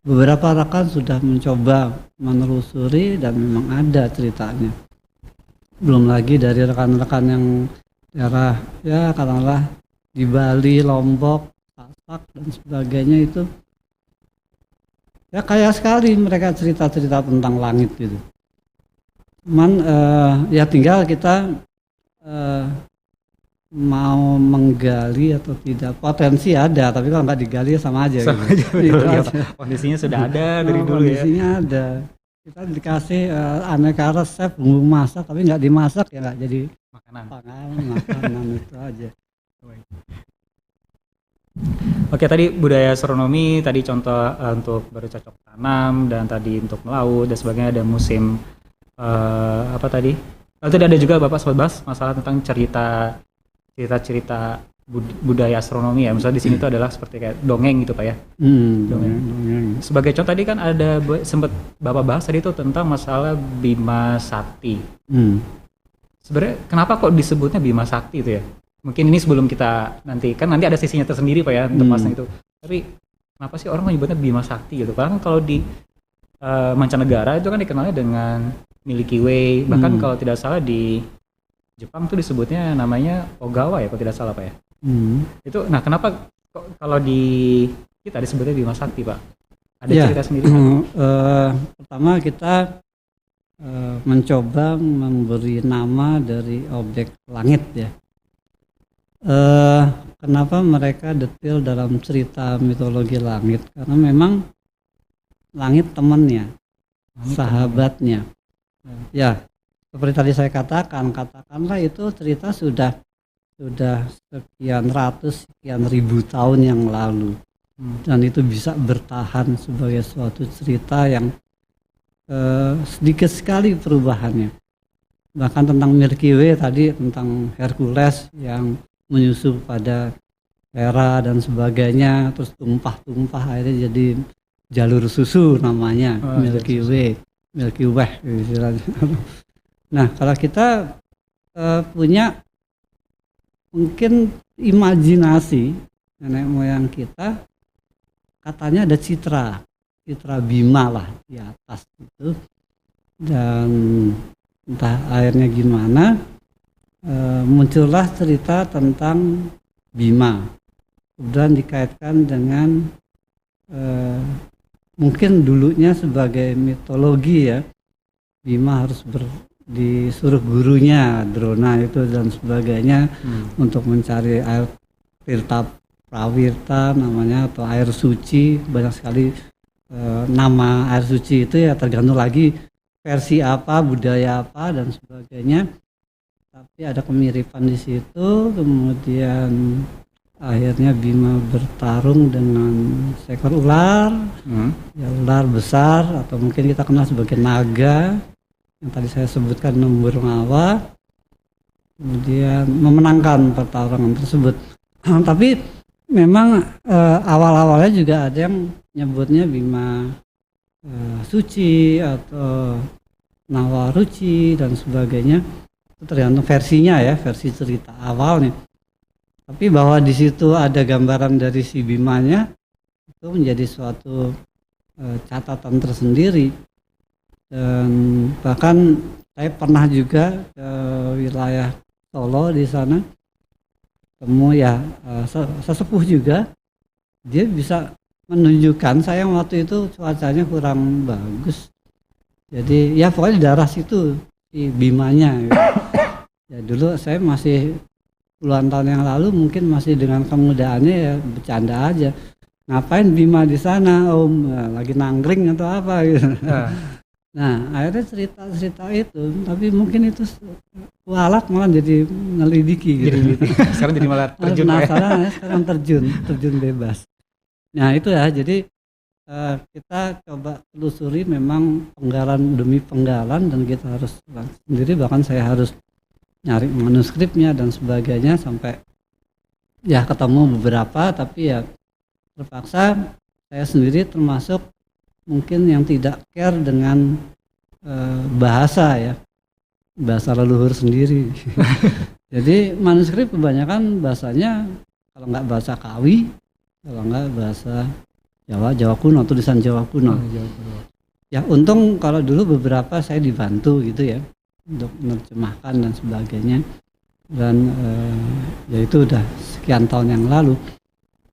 [SPEAKER 2] beberapa rekan sudah mencoba menelusuri dan memang ada ceritanya. Belum lagi dari rekan-rekan yang daerah ya katakanlah di Bali, Lombok, Sasak dan sebagainya itu ya kaya sekali mereka cerita-cerita tentang langit gitu. Cuman ya tinggal kita mau menggali atau tidak. Potensi ada, tapi kalau nggak digali sama aja.
[SPEAKER 1] Sama
[SPEAKER 2] gitu.
[SPEAKER 1] aja, betul,
[SPEAKER 2] Itu
[SPEAKER 1] ya,
[SPEAKER 2] aja.
[SPEAKER 1] Pak. Kondisinya sudah ada dari dulu ya.
[SPEAKER 2] Kondisinya ada. Kita dikasih aneka resep bumbu masak, tapi nggak dimasak ya nggak jadi makanan itu aja.
[SPEAKER 1] Oke, tadi budaya astronomi, tadi contoh untuk bercocok tanam dan tadi untuk melaut dan sebagainya, ada musim apa tadi? Lalu tadi ada juga Bapak sempat bahas masalah tentang cerita budaya astronomi ya. Misalnya di sini itu adalah seperti kayak dongeng gitu Pak ya.
[SPEAKER 2] Dongeng.
[SPEAKER 1] Sebagai contoh tadi kan ada sempat Bapak bahas tadi itu tentang masalah Bima Sakti. Sebenarnya kenapa kok disebutnya Bima Sakti itu ya? mungkin ini sebelum kita nanti ada sisinya tersendiri Pak ya untuk pasang itu. Tapi kenapa sih orang menyebutnya Bima Sakti gitu? Karena kalau di mancanegara itu kan dikenalnya dengan Milky Way, bahkan kalau tidak salah di Jepang tuh disebutnya namanya Ogawa ya kalau tidak salah Pak ya. Itu nah kenapa kalau di kita disebutnya Bima Sakti Pak? Ada cerita sendiri kan?
[SPEAKER 2] Pertama kita mencoba memberi nama dari objek langit ya. Kenapa mereka detail dalam cerita mitologi langit? Karena memang langit temannya, sahabatnya. Ya, seperti tadi saya katakanlah itu cerita sudah sekian ratus, sekian ribu tahun yang lalu. Dan itu bisa bertahan sebagai suatu cerita yang sedikit sekali perubahannya. Bahkan tentang Milky Way tadi, tentang Hercules yang menyusup pada Hera dan sebagainya, terus tumpah-tumpah akhirnya jadi jalur susu namanya, Milky Way istilahnya. Nah, kalau kita punya mungkin imajinasi nenek moyang kita, katanya ada citra Bima lah di atas itu, dan entah akhirnya gimana muncullah cerita tentang Bima, kemudian dikaitkan dengan mungkin dulunya sebagai mitologi ya, Bima harus disuruh gurunya Drona itu dan sebagainya untuk mencari air tirta prawirta namanya, atau air suci. Banyak sekali nama air suci itu ya, tergantung lagi versi apa, budaya apa dan sebagainya. Tapi ada kemiripan di situ. Kemudian akhirnya Bima bertarung dengan seekor ular, ya ular besar atau mungkin kita kenal sebagai naga yang tadi saya sebutkan, burung awa. Kemudian memenangkan pertarungan tersebut. Tapi memang awal-awalnya juga ada yang nyebutnya Bima suci atau Nawaruci dan sebagainya. Itu tergantung versinya ya, versi cerita awalnya. Tapi bahwa di situ ada gambaran dari si Bimanya itu menjadi suatu catatan tersendiri. Dan bahkan saya pernah juga ke wilayah Solo di sana, temu ya sesepuh juga, dia bisa menunjukkan, saya waktu itu cuacanya kurang bagus, jadi ya pokoknya di daerah situ si Bimanya gitu. Ya dulu saya masih puluhan tahun yang lalu mungkin masih dengan kemudaannya ya bercanda aja, ngapain Bima di sana om, lagi nangkring atau apa gitu. Nah akhirnya cerita itu, tapi mungkin itu kualat malah jadi ngelidiki gitu.
[SPEAKER 1] Sekarang jadi malah terjun
[SPEAKER 2] ya, sekarang terjun bebas. Nah itu ya, jadi kita coba telusuri memang penggalan demi penggalan, dan kita harus sendiri, bahkan saya harus nyari manuskripnya dan sebagainya sampai ya ketemu beberapa. Tapi ya terpaksa saya sendiri termasuk mungkin yang tidak care dengan bahasa ya, bahasa leluhur sendiri. Jadi manuskrip kebanyakan bahasanya kalau nggak bahasa Kawi, kalau nggak bahasa Jawa kuno, tulisan Jawa kuno. Ya untung kalau dulu beberapa saya dibantu gitu ya untuk menerjemahkan dan sebagainya, dan ya itu udah sekian tahun yang lalu,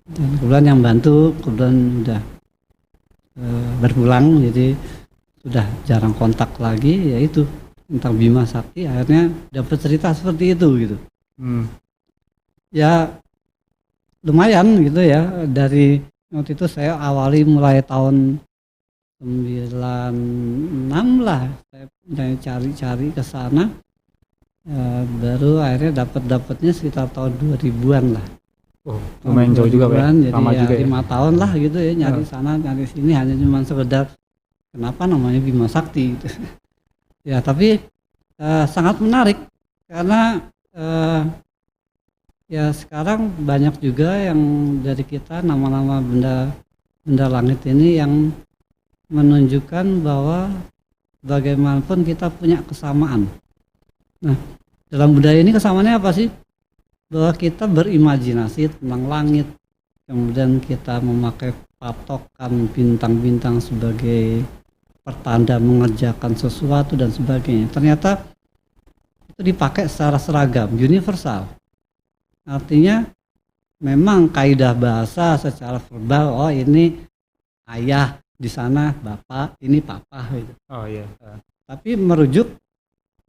[SPEAKER 2] dan kebetulan yang bantu udah berpulang, jadi sudah jarang kontak lagi. Yaitu tentang Bima Sakti, akhirnya dapat cerita seperti itu gitu. Ya lumayan gitu ya, dari waktu itu saya awali mulai tahun 96 lah, saya cari ke sana, baru akhirnya dapatnya sekitar tahun 2000-an lah.
[SPEAKER 1] Lumayan jauh juga Pak.
[SPEAKER 2] Jadi ya 5 tahun lah gitu ya, nyari sana nyari sini, hanya cuma sekedar kenapa namanya Bima Sakti gitu. Ya tapi sangat menarik karena ya sekarang banyak juga yang dari kita nama-nama benda langit ini yang menunjukkan bahwa bagaimanapun kita punya kesamaan. Nah dalam budaya ini kesamaannya apa sih? bahwa kita berimajinasi tentang langit, kemudian kita memakai patokan bintang-bintang sebagai pertanda mengerjakan sesuatu dan sebagainya. Ternyata itu dipakai secara seragam, universal. Artinya memang kaidah bahasa secara verbal, oh ini ayah, di sana bapak, ini papa gitu.
[SPEAKER 1] Oh iya.
[SPEAKER 2] Tapi merujuk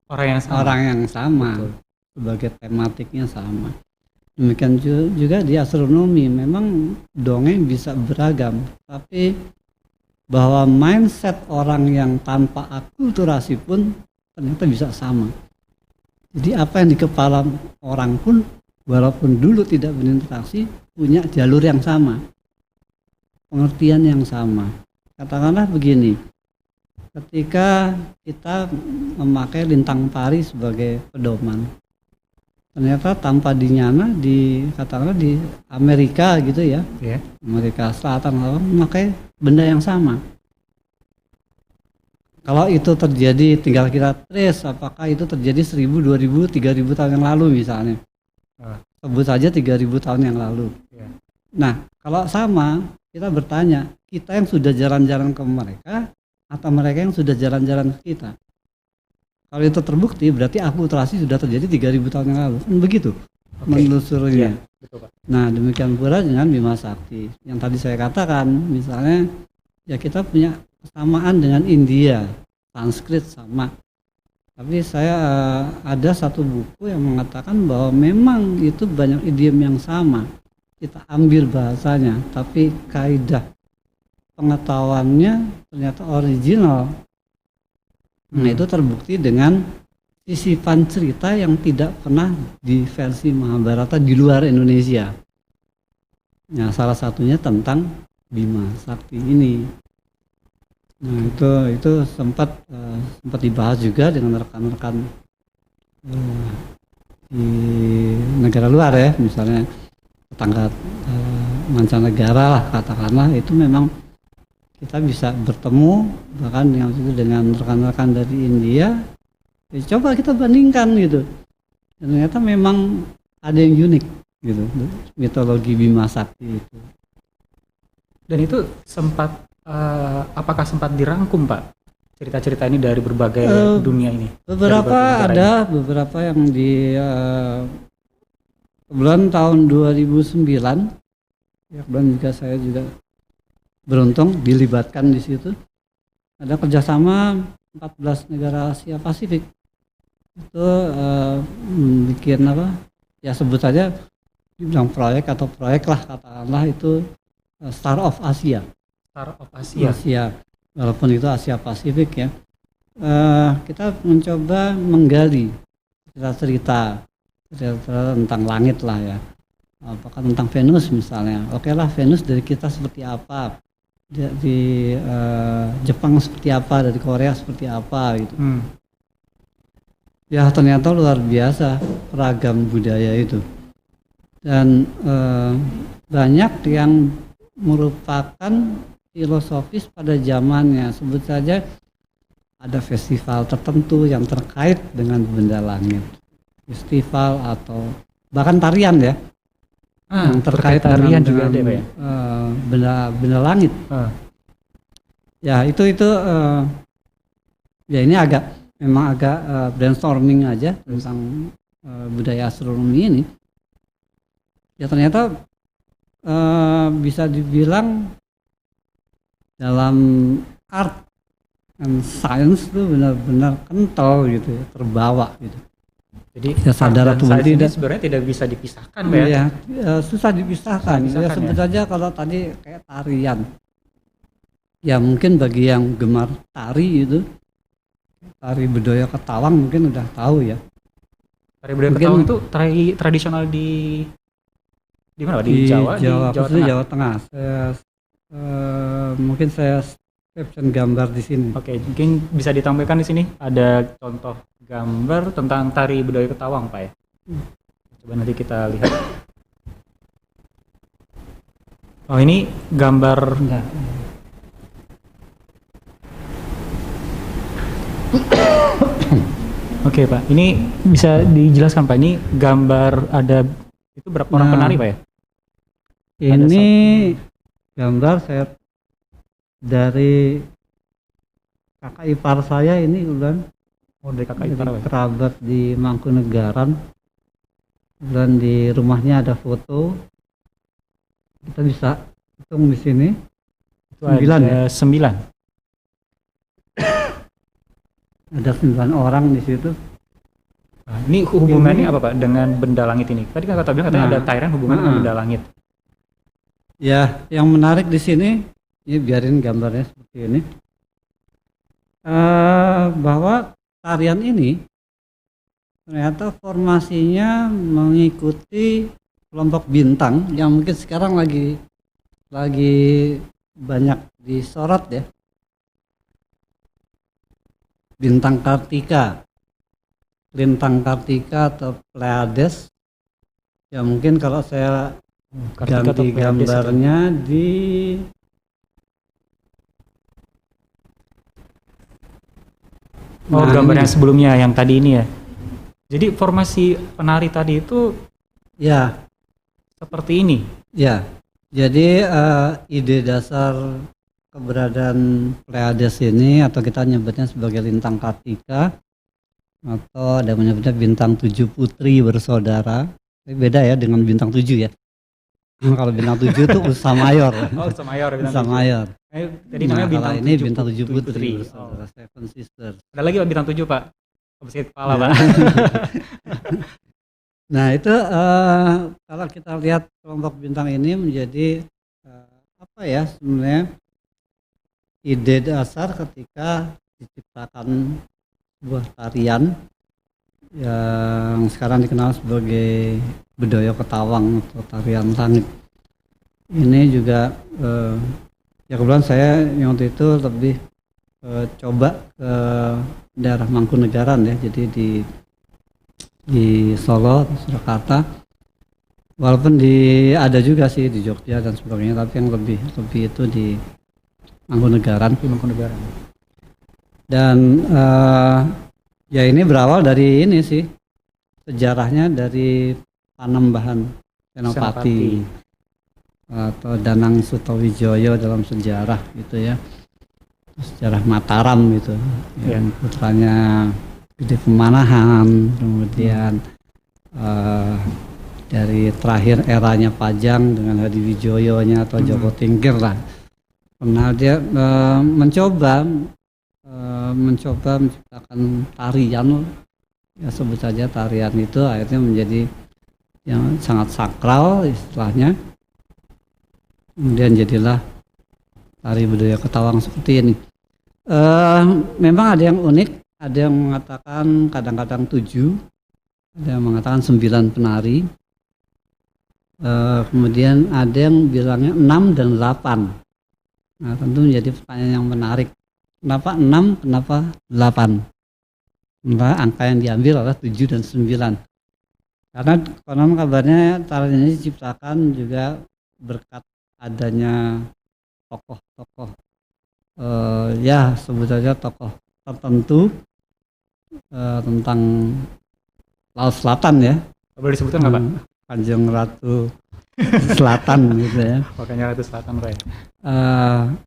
[SPEAKER 1] Orang yang sama.
[SPEAKER 2] orang yang sama.
[SPEAKER 1] Betul.
[SPEAKER 2] Sebagai tematiknya sama. Demikian juga di astronomi, memang dongeng bisa beragam, tapi bahwa mindset orang yang tanpa akulturasi pun ternyata bisa sama. Jadi apa yang di kepala orang pun walaupun dulu tidak berinteraksi punya jalur yang sama, pengertian yang sama. Katakanlah begini, ketika kita memakai lintang pari sebagai pedoman, ternyata tanpa dinyana katakanlah di Amerika gitu ya,
[SPEAKER 1] Iya.
[SPEAKER 2] Amerika Selatan memakai benda yang sama. Kalau itu terjadi tinggal kita trace apakah itu terjadi 1000, 2000, 3000 tahun yang lalu misalnya. Sebut saja 3000 tahun yang lalu.
[SPEAKER 1] Iya.
[SPEAKER 2] Nah, kalau sama kita bertanya, kita yang sudah jalan-jalan ke mereka atau mereka yang sudah jalan-jalan ke kita. Kalau itu terbukti berarti akulturasi sudah terjadi 3000 tahun yang lalu. Kan begitu menelusurinya.
[SPEAKER 1] Iya, betul Pak.
[SPEAKER 2] Nah, demikian pula dengan Bima Sakti. Yang tadi saya katakan, misalnya ya kita punya kesamaan dengan India, Sanskrit sama. Tapi saya ada satu buku yang mengatakan bahwa memang itu banyak idiom yang sama. Kita ambil bahasanya, tapi kaidah pengetahuannya ternyata original. Nah, itu terbukti dengan sisipan cerita yang tidak pernah di versi Mahabharata di luar Indonesia. Nah, salah satunya tentang Bima Sakti ini. Nah, itu sempat dibahas juga dengan rekan-rekan di negara luar ya, misalnya tetangga mancanegara lah katakanlah, itu memang kita bisa bertemu bahkan dengan rekan-rekan dari India. Ya, coba kita bandingkan gitu. Dan ternyata memang ada yang unik gitu, mitologi Bima Sakti itu.
[SPEAKER 1] Dan itu apakah sempat dirangkum Pak cerita-cerita ini dari berbagai dunia ini?
[SPEAKER 2] Beberapa ada, beberapa yang di bulan tahun 2009 ya, kemudian juga saya juga beruntung dilibatkan di situ. Ada kerjasama 14 negara Asia Pasifik itu bikin apa ya, sebut saja dibilang proyek atau proyek lah katakanlah, itu Star of Asia.
[SPEAKER 1] Star of Asia.
[SPEAKER 2] Asia, walaupun itu Asia Pasifik ya. Kita mencoba menggali cerita-cerita tentang langit lah ya. Apakah tentang Venus misalnya? Oke lah, Venus dari kita seperti apa? Di Jepang seperti apa? Dari Korea seperti apa gitu. Ya ternyata luar biasa ragam budaya itu. Dan banyak yang merupakan filosofis pada zamannya. Sebut saja ada festival tertentu yang terkait dengan benda langit, festival atau bahkan tarian ya, yang terkait
[SPEAKER 1] tarian
[SPEAKER 2] dengan,
[SPEAKER 1] juga ada Pak ya?
[SPEAKER 2] benda langit. Ya itu ya ini memang agak brainstorming aja tentang budaya astronomi ini. Ya ternyata bisa dibilang dalam art and science itu benar-benar kental gitu ya, terbawa gitu.
[SPEAKER 1] Jadi
[SPEAKER 2] ya, sadar atau
[SPEAKER 1] tidak sebenarnya tidak bisa dipisahkan ya.
[SPEAKER 2] Susah dipisahkan. Ya sebut saja kalau tadi kayak tarian. Ya mungkin bagi yang gemar tari itu, tari Bedoyo Ketawang mungkin udah tahu ya.
[SPEAKER 1] Tari Bedoyo Ketawang itu tari tradisional di mana Pak? Di Jawa,
[SPEAKER 2] Jawa Tengah. Mungkin saya caption gambar di sini.
[SPEAKER 1] Oke, mungkin bisa ditampilkan di sini ada contoh gambar tentang tari Bedoyo Ketawang Pak ya. Coba nanti kita lihat. Oh ini gambar.
[SPEAKER 2] Enggak.
[SPEAKER 1] Oke Pak, ini bisa dijelaskan Pak, ini gambar ada Itu berapa orang
[SPEAKER 2] Nah,
[SPEAKER 1] penari Pak ya?
[SPEAKER 2] ini gambar saya dari kakak ipar saya ini udah
[SPEAKER 1] Oh dari kakak
[SPEAKER 2] jadi
[SPEAKER 1] ipar Pak ya?
[SPEAKER 2] kerabat di Mangkunegaran. Dan di rumahnya ada foto, kita bisa hitung di sini
[SPEAKER 1] Itu
[SPEAKER 2] 9 ya,
[SPEAKER 1] ada 9.
[SPEAKER 2] ada 9 orang di situ.
[SPEAKER 1] Nah, ini hubungannya apa Pak dengan benda langit ini? Tadi kan kata bilang katanya ada Thailand hubungannya dengan benda langit.
[SPEAKER 2] Ya, yang menarik di sini, ini biarin gambarnya seperti ini, bahwa tarian ini ternyata formasinya mengikuti kelompok bintang yang mungkin sekarang lagi banyak disorot ya, bintang Kartika, lintang Kartika atau Pleiades. Ya mungkin kalau saya
[SPEAKER 1] Kartika atau
[SPEAKER 2] ganti
[SPEAKER 1] Pleiades itu.
[SPEAKER 2] gambarnya di
[SPEAKER 1] Oh
[SPEAKER 2] Nah,
[SPEAKER 1] gambar
[SPEAKER 2] ini
[SPEAKER 1] yang sebelumnya yang tadi ini ya. Jadi formasi penari tadi itu
[SPEAKER 2] ya,
[SPEAKER 1] seperti ini.
[SPEAKER 2] ya. Jadi ide dasar keberadaan Pleiades ini atau kita nyebutnya sebagai lintang Kartika atau ada menyebutnya bintang 7 putri bersaudara. Ini beda ya dengan bintang 7 ya. Kalau bintang 7 itu Ursa Mayor.
[SPEAKER 1] Oh Ursa Mayor bintang
[SPEAKER 2] Ursa
[SPEAKER 1] 7.
[SPEAKER 2] Mayor.
[SPEAKER 1] Jadi namanya
[SPEAKER 2] Nah,
[SPEAKER 1] bintang
[SPEAKER 2] kalau ini
[SPEAKER 1] 7
[SPEAKER 2] bintang 7 putri
[SPEAKER 1] putri.
[SPEAKER 2] bersaudara, Seven Sisters.
[SPEAKER 1] Ada lagi Pak bintang 7 Pak. Habis kepala
[SPEAKER 2] Ya.
[SPEAKER 1] Pak.
[SPEAKER 2] Nah itu kalau kita lihat kelompok bintang ini menjadi apa ya sebenarnya ide dasar ketika diciptakan sebuah tarian yang sekarang dikenal sebagai Bedoyo Ketawang atau tarian langit. Ini juga ya kebetulan saya yang waktu itu lebih coba ke daerah Mangkunegaran ya, jadi di Solo, Surakarta. Walaupun ada juga sih di Jogja dan sebagainya, tapi yang lebih itu di Mangkunegaran.
[SPEAKER 1] Di Mangkunegaran.
[SPEAKER 2] Dan ya ini berawal dari ini sih, sejarahnya dari Panembahan Senopati atau Danang Sutawijoyo dalam sejarah gitu ya, sejarah Mataram gitu, yang putranya Gede Pemanahan, kemudian dari terakhir eranya Pajang dengan Hadiwijoyonya atau Joko Tingkir lah. Pernah dia mencoba menciptakan tarian, ya sebut saja tarian itu akhirnya menjadi yang sangat sakral istilahnya. Kemudian jadilah tari Bedoyo Ketawang seperti ini. Memang ada yang unik. Ada yang mengatakan kadang-kadang 7, ada yang mengatakan 9 penari, kemudian ada yang bilangnya 6 dan 8. Nah tentu menjadi pertanyaan yang menarik. Kenapa 6, kenapa 8? Nah, angka yang diambil adalah 7 dan 9. Karena konon kabarnya tarian ini diciptakan juga berkat adanya tokoh-tokoh, ya sebut saja tokoh tertentu tentang Laut Selatan ya.
[SPEAKER 1] Boleh disebutkan nggak Pak?
[SPEAKER 2] Kanjeng Ratu Selatan gitu ya.
[SPEAKER 1] Makanya Ratu Selatan Pak ya.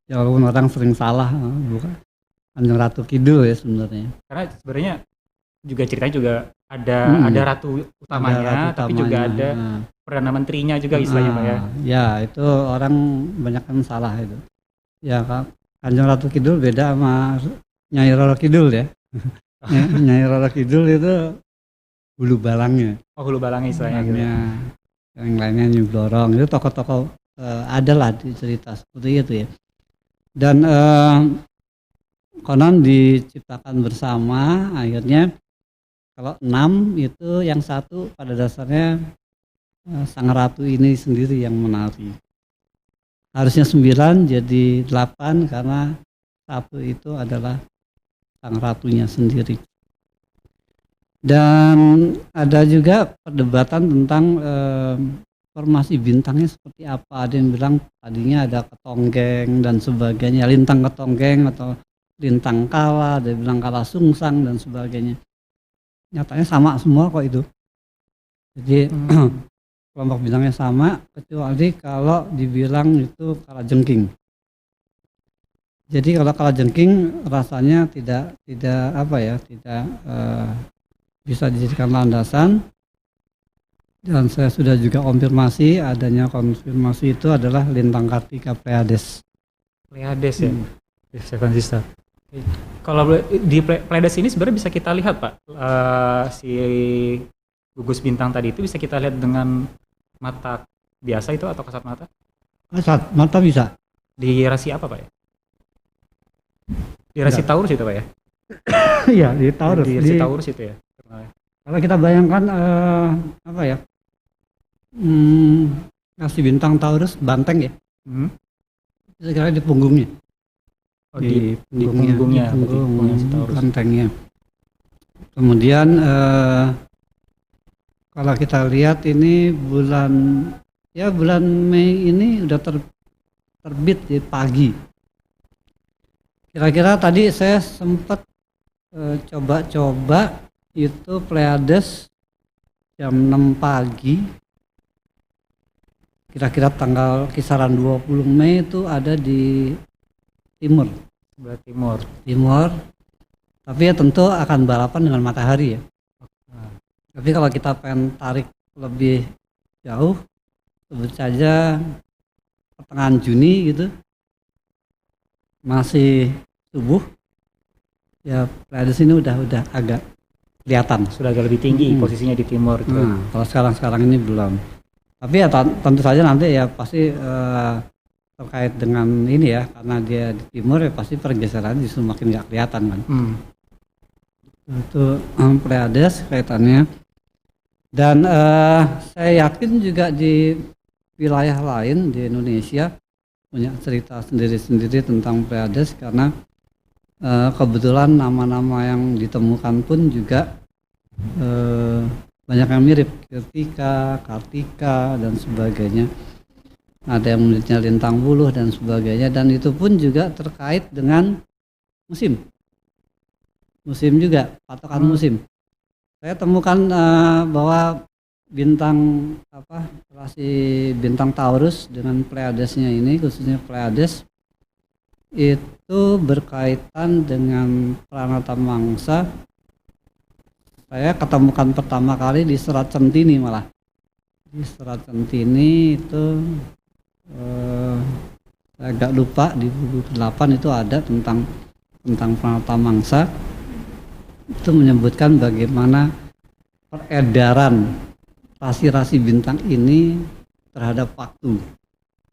[SPEAKER 2] Ya walaupun orang sering salah, bukan Kanjeng Ratu Kidul ya sebenarnya.
[SPEAKER 1] Karena sebenarnya juga ceritanya juga ada ratu utamanya, tapi juga ada perdana menterinya juga istilahnya Pak ya.
[SPEAKER 2] Ya itu orang banyak kan salah itu. Ya Kanjeng Ratu Kidul beda sama Nyai Roro Kidul ya. Nyai Roro Kidul itu Hulu Balangnya.
[SPEAKER 1] Oh Hulu Balangnya istilahnya gitu.
[SPEAKER 2] Yang lainnya Nyi Blorong, itu tokoh-tokoh ada lah di cerita seperti itu ya. Dan konon diciptakan bersama, akhirnya kalau 6 itu yang satu pada dasarnya sang ratu ini sendiri yang menari. Harusnya 9 jadi 8 karena satu itu adalah sang ratunya sendiri. Dan ada juga perdebatan tentang formasi bintangnya seperti apa. Ada yang bilang tadinya ada ketonggeng dan sebagainya, lintang ketonggeng atau lintang kala, ada yang bilang kala sungsang dan sebagainya. Nyatanya sama semua kok itu. Jadi kelompok bintangnya sama, kecuali kalau dibilang itu kalajengking. Jadi kalau kalajengking rasanya tidak apa ya, tidak bisa dijadikan landasan. Dan saya sudah juga konfirmasi, adanya konfirmasi itu adalah lintang Kartika Pleiades.
[SPEAKER 1] Pleiades ya, Seven Sister. Kalau di Pleiades ini sebenarnya bisa kita lihat Pak, si gugus bintang tadi itu bisa kita lihat dengan mata biasa itu atau kasat mata?
[SPEAKER 2] Kasat mata bisa.
[SPEAKER 1] Di rasi apa Pak ya? Di rasi Taurus itu Pak ya?
[SPEAKER 2] Iya, di Taurus.
[SPEAKER 1] Di rasi Taurus itu ya?
[SPEAKER 2] Kalau kita bayangkan apa ya, rasi bintang Taurus banteng ya, sekali di punggungnya.
[SPEAKER 1] Oh, di punggungnya,
[SPEAKER 2] di punggung si Taurus. Bantengnya. Kemudian kalau kita lihat ini bulan Mei ini udah terbit di pagi. Kira-kira tadi saya sempat coba-coba itu Pleiades jam 6 pagi. Kira-kira tanggal kisaran 20 Mei itu ada di timur.
[SPEAKER 1] Sebelah timur.
[SPEAKER 2] Timur. Tapi ya tentu akan balapan dengan matahari ya. Tapi kalau kita pengen tarik lebih jauh, sebut saja pertengahan Juni gitu, masih subuh, ya Pleiades ini udah agak kelihatan.
[SPEAKER 1] Sudah agak lebih tinggi posisinya di timur.
[SPEAKER 2] Nah, kalau sekarang ini belum. Tapi ya tentu saja nanti ya pasti terkait dengan ini ya, karena dia di timur ya pasti pergeseran justru makin nggak kelihatan kan. Itu Pleiades kaitannya. Dan saya yakin juga di wilayah lain di Indonesia punya cerita sendiri-sendiri tentang Pleiades, karena kebetulan nama-nama yang ditemukan pun juga banyak yang mirip, Kartika dan sebagainya. Ada yang menyebutnya lintang buluh dan sebagainya, dan itu pun juga terkait dengan musim juga, patokan musim. Saya temukan bahwa relasi bintang Taurus dengan Pleiadesnya ini, khususnya Pleiades, itu berkaitan dengan Pranata Mangsa. Saya ketemukan pertama kali di Serat Centini malah. Di Serat Centini itu saya agak lupa, di buku 8 itu ada tentang Pranata Mangsa. Itu menyebutkan bagaimana peredaran rasi-rasi bintang ini terhadap waktu,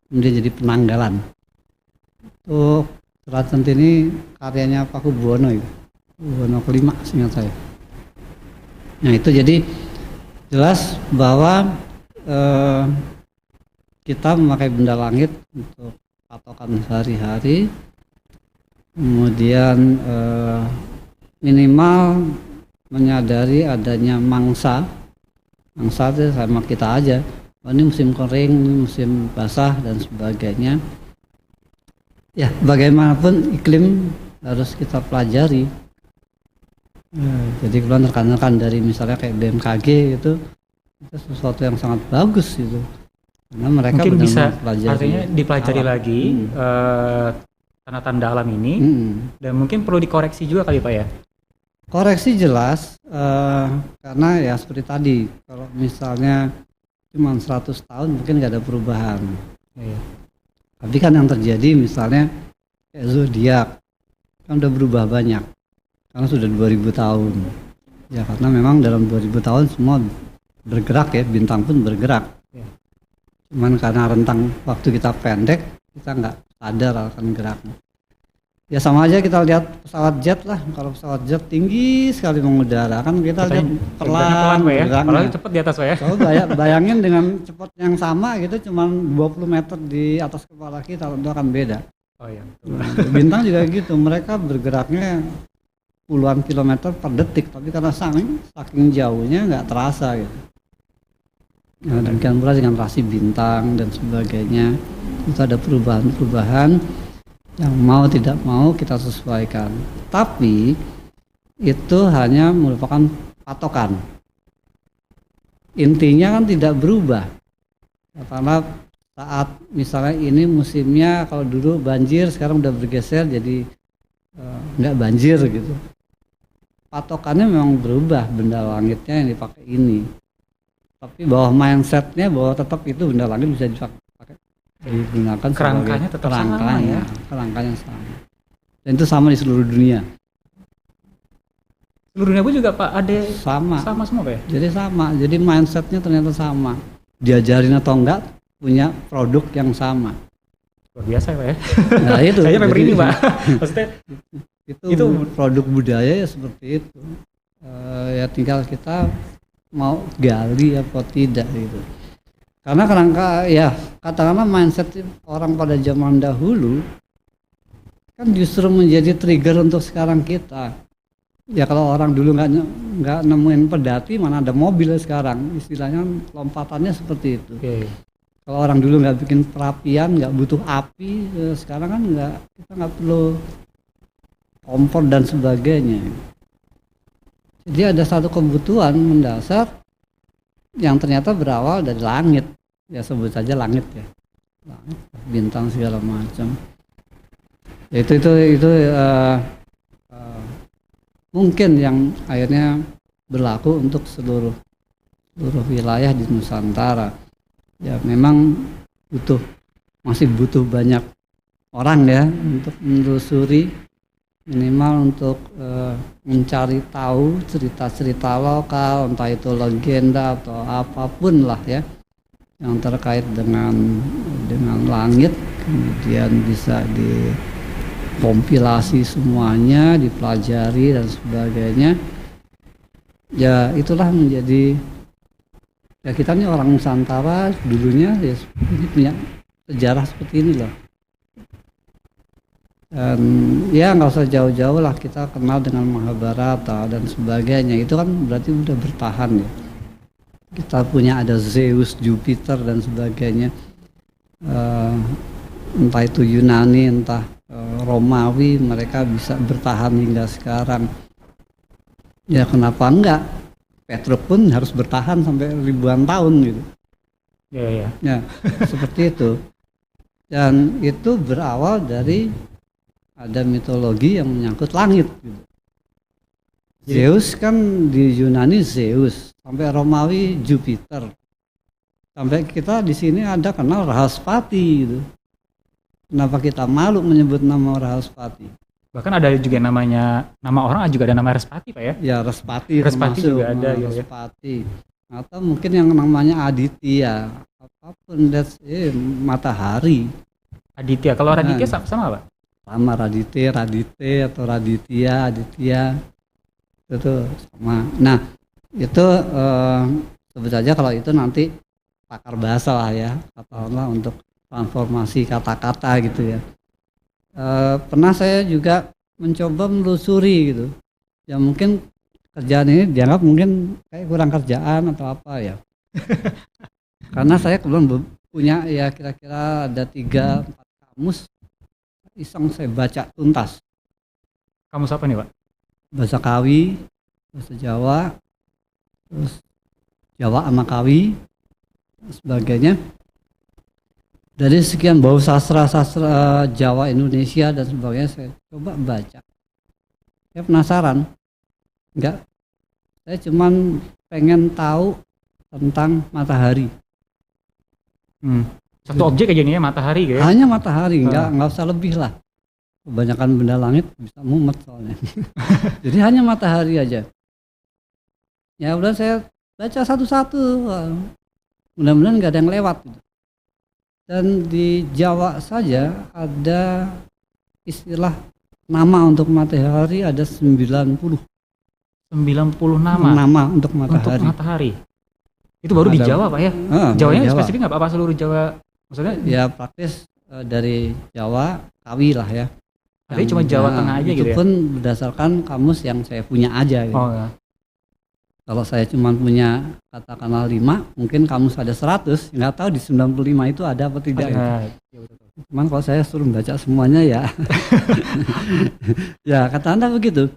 [SPEAKER 2] kemudian jadi penanggalan. Itu Serat Centini karyanya Paku Buwono itu, Buwono kelima seingat saya. Nah itu jadi jelas bahwa kita memakai benda langit untuk patokan sehari-hari, kemudian minimal menyadari adanya mangsa itu sama kita aja. Oh, ini musim kering, ini musim basah dan sebagainya. Ya bagaimanapun iklim harus kita pelajari. Jadi kemudian rekan-rekan dari misalnya kayak BMKG itu sesuatu yang sangat bagus gitu. Karena mereka
[SPEAKER 1] mungkin bisa
[SPEAKER 2] pelajari,
[SPEAKER 1] artinya dipelajari lagi tanda-tanda alam ini, dan mungkin perlu dikoreksi juga kali Pak ya.
[SPEAKER 2] Koreksi jelas, karena ya seperti tadi, kalau misalnya cuma 100 tahun mungkin nggak ada perubahan. Tapi kan yang terjadi misalnya kayak zodiak kan udah berubah banyak, karena sudah 2000 tahun. Ya karena memang dalam 2000 tahun semua bergerak ya, bintang pun bergerak. Cuman karena rentang waktu kita pendek, kita nggak sadar akan geraknya. Ya sama aja kita lihat pesawat jet lah, kalau pesawat jet tinggi sekali mengudara kan kita lihat pelan
[SPEAKER 1] ya, padahal cepat di atas ya.
[SPEAKER 2] Coba bayangin dengan cepat yang sama gitu, cuman 20 meter di atas kepala kita, itu akan beda.
[SPEAKER 1] Oh iya.
[SPEAKER 2] Bintang juga gitu, mereka bergeraknya puluhan kilometer per detik, tapi karena saking jauhnya nggak terasa gitu. Nah, demikian pula dengan rasi bintang dan sebagainya, itu ada perubahan-perubahan yang mau tidak mau kita sesuaikan. Tapi itu hanya merupakan patokan. Intinya kan tidak berubah. Karena saat misalnya ini musimnya kalau dulu banjir sekarang udah bergeser jadi nggak banjir gitu. Patokannya memang berubah, benda langitnya yang dipakai ini. Tapi bahwa mindsetnya bahwa tetap itu benda langit bisa dipakai digunakan
[SPEAKER 1] Kerangkanya
[SPEAKER 2] sebagai
[SPEAKER 1] tetap sama
[SPEAKER 2] kerangkanya,
[SPEAKER 1] ya.
[SPEAKER 2] kerangkanya sama. Dan itu sama di seluruh dunia.
[SPEAKER 1] Seluruh dunia pun juga Pak ada
[SPEAKER 2] Sama.
[SPEAKER 1] sama semua Pak ya?
[SPEAKER 2] Jadi sama. Jadi mindsetnya ternyata sama. Diajarin atau enggak punya produk yang sama.
[SPEAKER 1] Luar biasa ya Pak ya.
[SPEAKER 2] Nah itu.
[SPEAKER 1] Saya
[SPEAKER 2] jadi,
[SPEAKER 1] merinding Pak. Maksudnya
[SPEAKER 2] itu produk budaya ya seperti itu. Ya tinggal kita mau gali apa tidak gitu. Karena kerangka ya katakanlah mindset orang pada zaman dahulu kan justru menjadi trigger untuk sekarang kita. Ya kalau orang dulu nggak nemuin pedati mana ada mobil sekarang, istilahnya lompatannya seperti itu.
[SPEAKER 1] Oke.
[SPEAKER 2] Kalau orang dulu nggak bikin perapian, nggak butuh api, sekarang kan kita nggak perlu kompor dan sebagainya. Jadi ada satu kebutuhan mendasar yang ternyata berawal dari langit, ya sebut saja langit ya, langit, bintang segala macam. Itu mungkin yang akhirnya berlaku untuk seluruh wilayah di Nusantara. Ya memang masih butuh banyak orang ya untuk menelusuri, minimal untuk mencari tahu cerita-cerita lokal, entah itu legenda atau apapun lah ya yang terkait dengan langit, kemudian bisa dikompilasi semuanya, dipelajari dan sebagainya. Ya itulah menjadi ya kita nih orang Nusantara dulunya ya ini punya sejarah seperti ini loh. Dan ya nggak usah jauh-jauh lah kita kenal dengan Mahabharata dan sebagainya, itu kan berarti udah bertahan ya. Kita punya ada Zeus, Jupiter dan sebagainya, entah itu Yunani entah Romawi, mereka bisa bertahan hingga sekarang. Ya kenapa enggak? Petruk pun harus bertahan sampai ribuan tahun gitu.
[SPEAKER 1] Iya.
[SPEAKER 2] Ya seperti itu. Dan itu berawal dari ada mitologi yang menyangkut langit gitu. Zeus kan di Yunani Zeus, sampai Romawi Jupiter, sampai kita di sini ada kenal Rahaspati gitu. Kenapa kita malu menyebut nama Rahaspati?
[SPEAKER 1] Bahkan ada juga namanya, nama orang juga ada nama Respati Pak ya?
[SPEAKER 2] Ya Respati
[SPEAKER 1] juga ada gitu ya.
[SPEAKER 2] Respati. Atau mungkin yang namanya Aditya, apapun matahari.
[SPEAKER 1] Aditya, kalau Raditya sama Pak?
[SPEAKER 2] Sama Radite atau Raditya, Aditya itu sama. Nah itu sebut saja kalau itu nanti pakar bahasa lah ya, katakanlah untuk transformasi kata-kata gitu ya. Pernah saya juga mencoba menelusuri gitu. Ya mungkin kerjaan ini dianggap mungkin kayak kurang kerjaan atau apa ya. Karena saya belum punya ya kira-kira ada 3-4 kamus iseng saya baca tuntas.
[SPEAKER 1] Kamus apa nih Pak?
[SPEAKER 2] Bahasa Kawi, bahasa Jawa, terus Jawa sama Kawi, sebagainya. Dari sekian bau sastra Jawa, Indonesia dan sebagainya saya coba baca. Saya penasaran, enggak? Saya cuman pengen tahu tentang matahari.
[SPEAKER 1] Satu objek aja nih ya, matahari gitu ya?
[SPEAKER 2] Hanya matahari, enggak usah lebih lah. Kebanyakan benda langit bisa mumet soalnya. Jadi hanya matahari aja. Ya udah saya baca satu-satu. Mudah-mudahan nggak ada yang lewat. Dan di Jawa saja ada istilah nama untuk matahari ada 90.
[SPEAKER 1] 90 nama?
[SPEAKER 2] Nama untuk matahari.
[SPEAKER 1] Untuk matahari. Itu baru di Jawa Pak ya? Jawanya spesifik nggak Pak? Apa seluruh Jawa? Maksudnya?
[SPEAKER 2] Ya praktis dari Jawa, Kawi lah ya.
[SPEAKER 1] Tapi cuma Jawa Tengah aja gitu ya?
[SPEAKER 2] Itu pun berdasarkan kamus yang saya punya aja gitu.
[SPEAKER 1] Oh ya.
[SPEAKER 2] Kalau saya cuma punya katakanlah 5, mungkin kamus ada 100, nggak tahu di 95 itu ada apa tidak. Cuman kalau saya suruh baca semuanya ya, ya kata Anda begitu.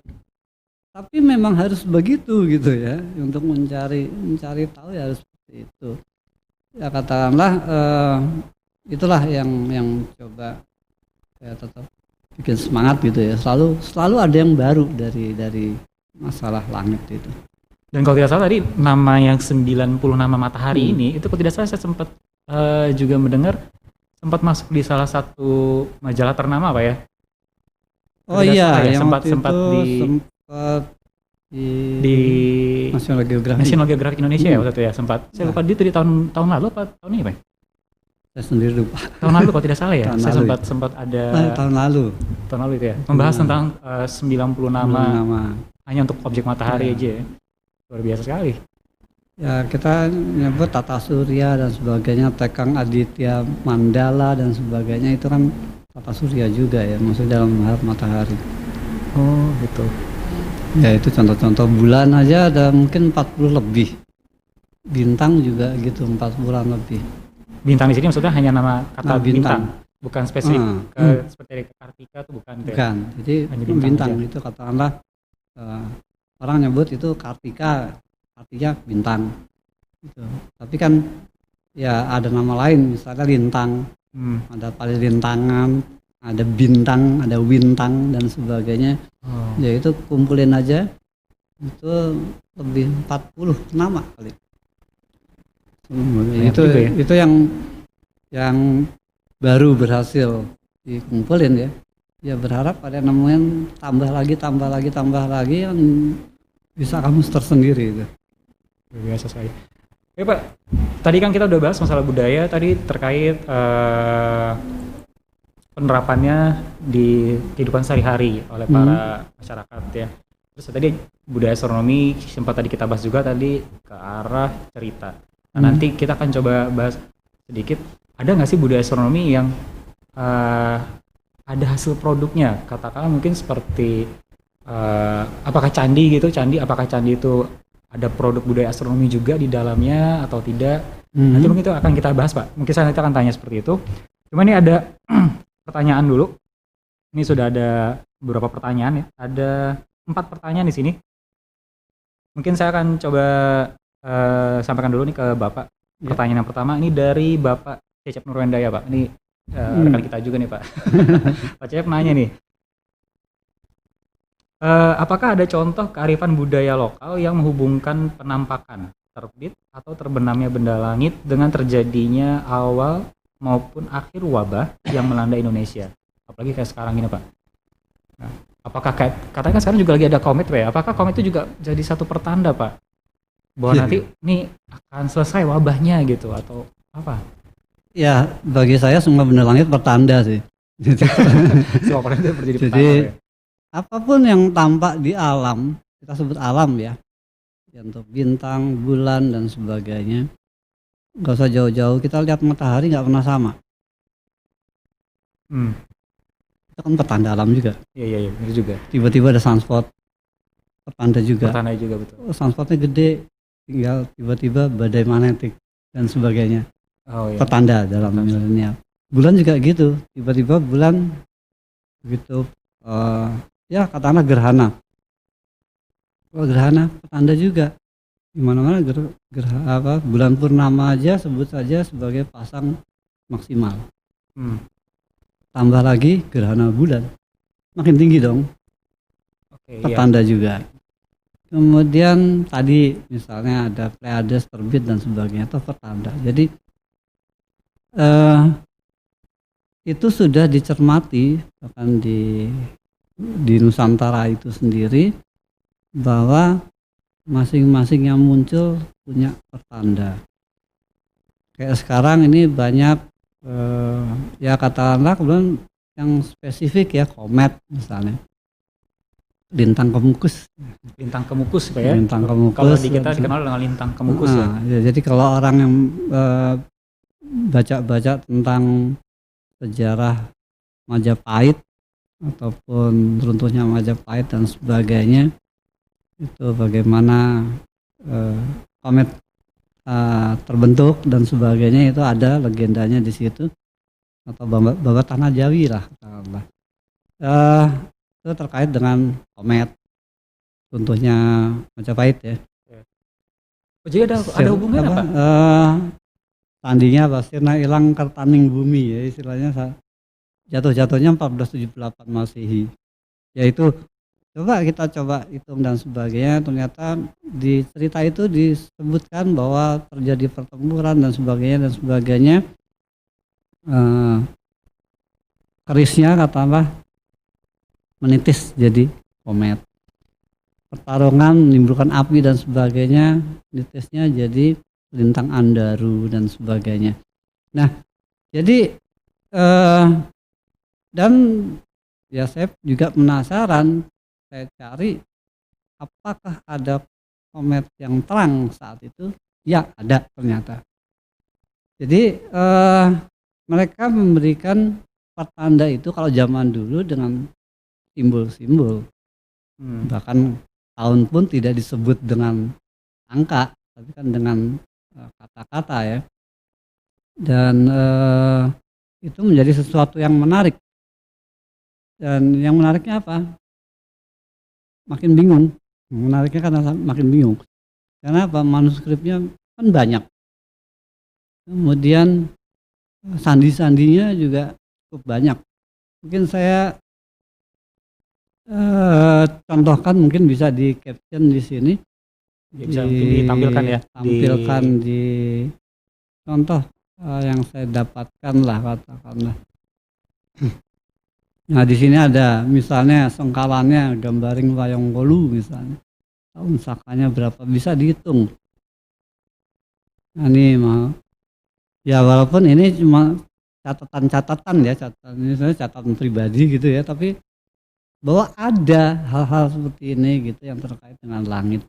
[SPEAKER 2] Tapi memang harus begitu gitu ya, untuk mencari tahu ya harus seperti itu. ya katakanlah itulah yang coba saya tetap bikin semangat gitu ya. Selalu ada yang baru dari masalah langit itu.
[SPEAKER 1] Dan kalau tidak salah tadi nama yang 90 nama matahari ini, itu kalau tidak salah saya sempat juga mendengar sempat masuk di salah satu majalah ternama Pak ya?
[SPEAKER 2] Oh
[SPEAKER 1] Kalau tidak
[SPEAKER 2] iya,
[SPEAKER 1] salah ya,
[SPEAKER 2] yang
[SPEAKER 1] sempat
[SPEAKER 2] waktu
[SPEAKER 1] sempat
[SPEAKER 2] itu
[SPEAKER 1] di
[SPEAKER 2] sempat
[SPEAKER 1] di
[SPEAKER 2] National Geographic.
[SPEAKER 1] National Geographic Indonesia ya waktu itu ya sempat. Saya lupa itu di tahun lalu apa tahun ini Pak?
[SPEAKER 2] Saya sendiri lupa.
[SPEAKER 1] Tahun lalu kalau tidak salah ya.
[SPEAKER 2] Tahun
[SPEAKER 1] Saya
[SPEAKER 2] lalu
[SPEAKER 1] sempat ada
[SPEAKER 2] tahun lalu.
[SPEAKER 1] tahun lalu itu ya. Membahas tentang 90 nama
[SPEAKER 2] Nama.
[SPEAKER 1] hanya untuk objek matahari aja ya. Luar biasa sekali.
[SPEAKER 2] Ya kita nyebut tata surya dan sebagainya, Tekang Aditya Mandala dan sebagainya itu kan tata surya juga ya, maksudnya dalam hal matahari.
[SPEAKER 1] Oh gitu.
[SPEAKER 2] Ya itu contoh-contoh bulan aja ada mungkin 40 lebih. Bintang juga gitu 40-an lebih.
[SPEAKER 1] Bintang di sini maksudnya hanya nama kata
[SPEAKER 2] Nah,
[SPEAKER 1] bintang. Bukan spesifik seperti Kartika itu bukan.
[SPEAKER 2] Bukan. Jadi
[SPEAKER 1] Hanya
[SPEAKER 2] bintang
[SPEAKER 1] aja.
[SPEAKER 2] itu katakanlah orang nyebut itu Kartika, artinya bintang. Gitu. Tapi kan ya ada nama lain, misalnya lintang, ada palilintangan, ada bintang, ada wintang dan sebagainya. Ya itu kumpulin aja itu lebih 40 nama kali. Itu yang baru berhasil dikumpulin ya. Ya berharap ada nemuin tambah lagi yang bisa kamus tersendiri itu.
[SPEAKER 1] Biasa sekali. Oke Pak, tadi kan kita udah bahas masalah budaya tadi terkait penerapannya di kehidupan sehari-hari oleh para masyarakat ya. Terus tadi budaya astronomi sempat tadi kita bahas juga tadi ke arah cerita. Nah, nanti kita akan coba bahas sedikit, ada nggak sih budaya astronomi yang ada hasil produknya, katakanlah mungkin seperti apakah candi apakah candi itu ada produk budaya astronomi juga di dalamnya atau tidak. Nanti mungkin itu akan kita bahas Pak, mungkin saya nanti akan tanya seperti itu. Cuma ini ada pertanyaan dulu, ini sudah ada beberapa pertanyaan ya, ada 4 pertanyaan di sini. Mungkin saya akan coba sampaikan dulu nih ke Bapak. Pertanyaan yang pertama ini dari Bapak Cecep Nurwendaya Pak, ini rekan kita juga nih Pak. Pak Cecep nanya nih, apakah ada contoh kearifan budaya lokal yang menghubungkan penampakan, terbit atau terbenamnya benda langit dengan terjadinya awal maupun akhir wabah yang melanda Indonesia? Apalagi kayak sekarang ini Pak. Nah, apakah katanya sekarang juga lagi ada komet Pak ya? Apakah komet itu juga jadi satu pertanda Pak? Bahwa nanti nih akan selesai wabahnya gitu atau apa?
[SPEAKER 2] Ya bagi saya semua benda langit pertanda sih.
[SPEAKER 1] Semua pertanda itu menjadi
[SPEAKER 2] Jadi
[SPEAKER 1] pertanda, ya?
[SPEAKER 2] apapun yang tampak di alam, kita sebut alam ya, untuk bintang, bulan dan sebagainya, nggak usah jauh-jauh, kita lihat matahari nggak pernah sama. Itu kan pertanda alam juga.
[SPEAKER 1] Iya, itu juga.
[SPEAKER 2] Tiba-tiba ada sunspot, pertanda juga.
[SPEAKER 1] Pertanda juga betul.
[SPEAKER 2] Sunspotnya gede, tinggal tiba-tiba badai magnetik dan sebagainya.
[SPEAKER 1] Oh, iya.
[SPEAKER 2] Pertanda dalam milenial. Bulan juga gitu, tiba-tiba bulan begitu ya katakanlah gerhana. Kalau gerhana pertanda juga. Di mana-mana bulan purnama aja sebut saja sebagai pasang maksimal. Tambah lagi gerhana bulan, makin tinggi dong. Pertanda juga. Kemudian tadi misalnya ada Pleiades terbit dan sebagainya, itu pertanda. Jadi itu sudah dicermati bahkan di Nusantara itu sendiri bahwa masing-masing yang muncul punya pertanda. Kayak sekarang ini banyak ya katakanlah kemudian yang spesifik ya komet misalnya. Lintang kemukus.
[SPEAKER 1] Lintang kemukus Pak ya?
[SPEAKER 2] Lintang kemukus.
[SPEAKER 1] Kalau di kita dikenal dengan lintang kemukus
[SPEAKER 2] ya. Jadi kalau orang yang baca-baca tentang sejarah Majapahit ataupun runtuhnya Majapahit dan sebagainya, itu bagaimana komet terbentuk dan sebagainya, itu ada legendanya di situ, atau bawah tanah Jawi lah katakanlah. Itu terkait dengan komet runtuhnya Majapahit ya.
[SPEAKER 1] Jadi ada hubungannya Pak?
[SPEAKER 2] tandingnya apa? Sirna ilang kertaning bumi ya istilahnya jatuh-jatuhnya 1478 Masehi. Yaitu coba hitung dan sebagainya, ternyata di cerita itu disebutkan bahwa terjadi pertempuran dan sebagainya. Eh, kerisnya katakanlah menitis jadi komet. Pertarungan menimbulkan api dan sebagainya, nitisnya jadi lintang Andaru dan sebagainya. Nah, jadi dan ya saya juga penasaran, saya cari apakah ada komet yang terang saat itu. Ya ada ternyata. Jadi mereka memberikan pertanda itu kalau zaman dulu dengan simbol-simbol. Bahkan tahun pun tidak disebut dengan angka, tapi kan dengan kata-kata ya. Dan itu menjadi sesuatu yang menarik. Dan yang menariknya apa? Makin bingung. Menariknya karena makin bingung. Karena apa? Manuskripnya kan banyak. Kemudian sandi-sandinya juga cukup banyak. Mungkin saya contohkan, mungkin bisa di caption di sini.
[SPEAKER 1] Bisa ditampilkan ya.
[SPEAKER 2] Tampilkan di contoh yang saya dapatkan lah katakanlah. Nah di sini ada misalnya sengkalannya gambaring wayang wolu misalnya. Tahun sakanya berapa bisa dihitung. Nah ini mau. Ya walaupun ini cuma catatan-catatan ya, ini catatan pribadi gitu ya, tapi bahwa ada hal-hal seperti ini gitu yang terkait dengan langit.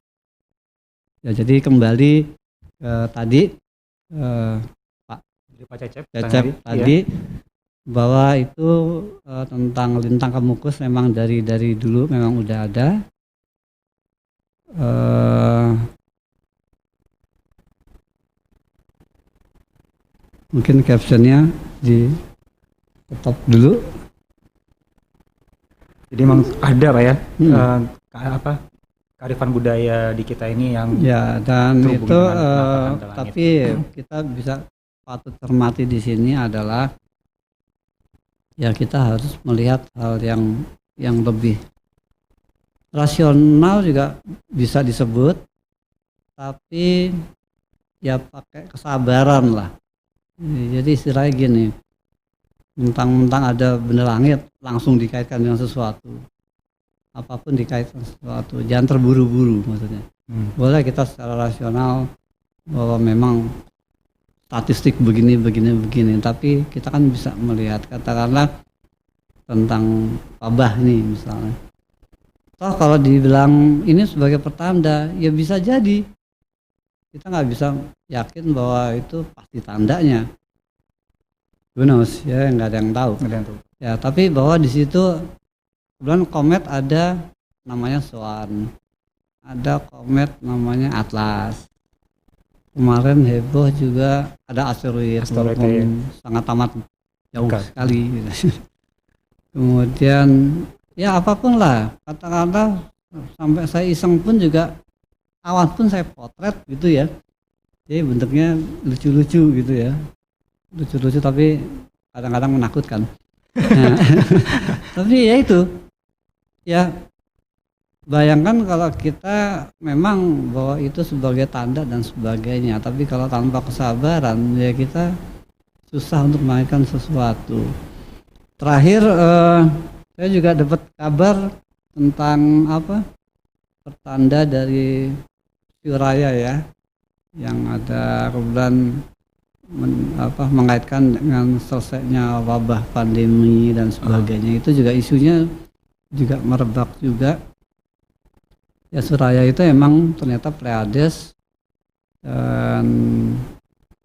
[SPEAKER 2] Ya jadi kembali tadi
[SPEAKER 1] Pak Cecep
[SPEAKER 2] tadi ya, bahwa itu tentang lintang Kemukus memang dari dulu memang udah ada. Mungkin captionnya di stop dulu.
[SPEAKER 1] Jadi memang ada Pak ya, kearifan budaya di kita ini yang
[SPEAKER 2] ya, dan itu tapi kita bisa patut cermati di sini adalah ya kita harus melihat hal yang lebih rasional juga bisa disebut, tapi ya pakai kesabaran lah. Jadi istilahnya gini, mentang-mentang ada benda langit langsung dikaitkan dengan sesuatu, apapun dikaitkan sesuatu, jangan terburu-buru maksudnya. Boleh kita secara rasional bahwa memang statistik begini, tapi kita kan bisa melihat katakanlah tentang wabah ini misalnya. Toh kalau dibilang ini sebagai pertanda, ya bisa jadi. Kita nggak bisa yakin bahwa itu pasti tandanya. Who knows, ya nggak ada yang tahu. Ya, tapi bahwa di situ kemudian komet ada namanya Swan, ada komet namanya Atlas. Kemarin heboh juga ada asteroid yang sangat amat jauh sekali. Kemudian ya apapun lah, katakanlah sampai saya iseng pun juga awan pun saya potret gitu ya. Jadi bentuknya lucu-lucu gitu ya. Lucu-lucu tapi kadang-kadang menakutkan. Nah, tapi ya itu. Ya bayangkan kalau kita memang bahwa itu sebagai tanda dan sebagainya, tapi kalau tanpa kesabaran ya kita susah untuk melakukan sesuatu. Terakhir saya juga dapat kabar tentang pertanda dari Suraya ya, yang ada kemudian mengaitkan dengan selesainya wabah pandemi dan sebagainya. Itu juga isunya juga merebak juga. Ya Suraya itu emang ternyata Pleiades dan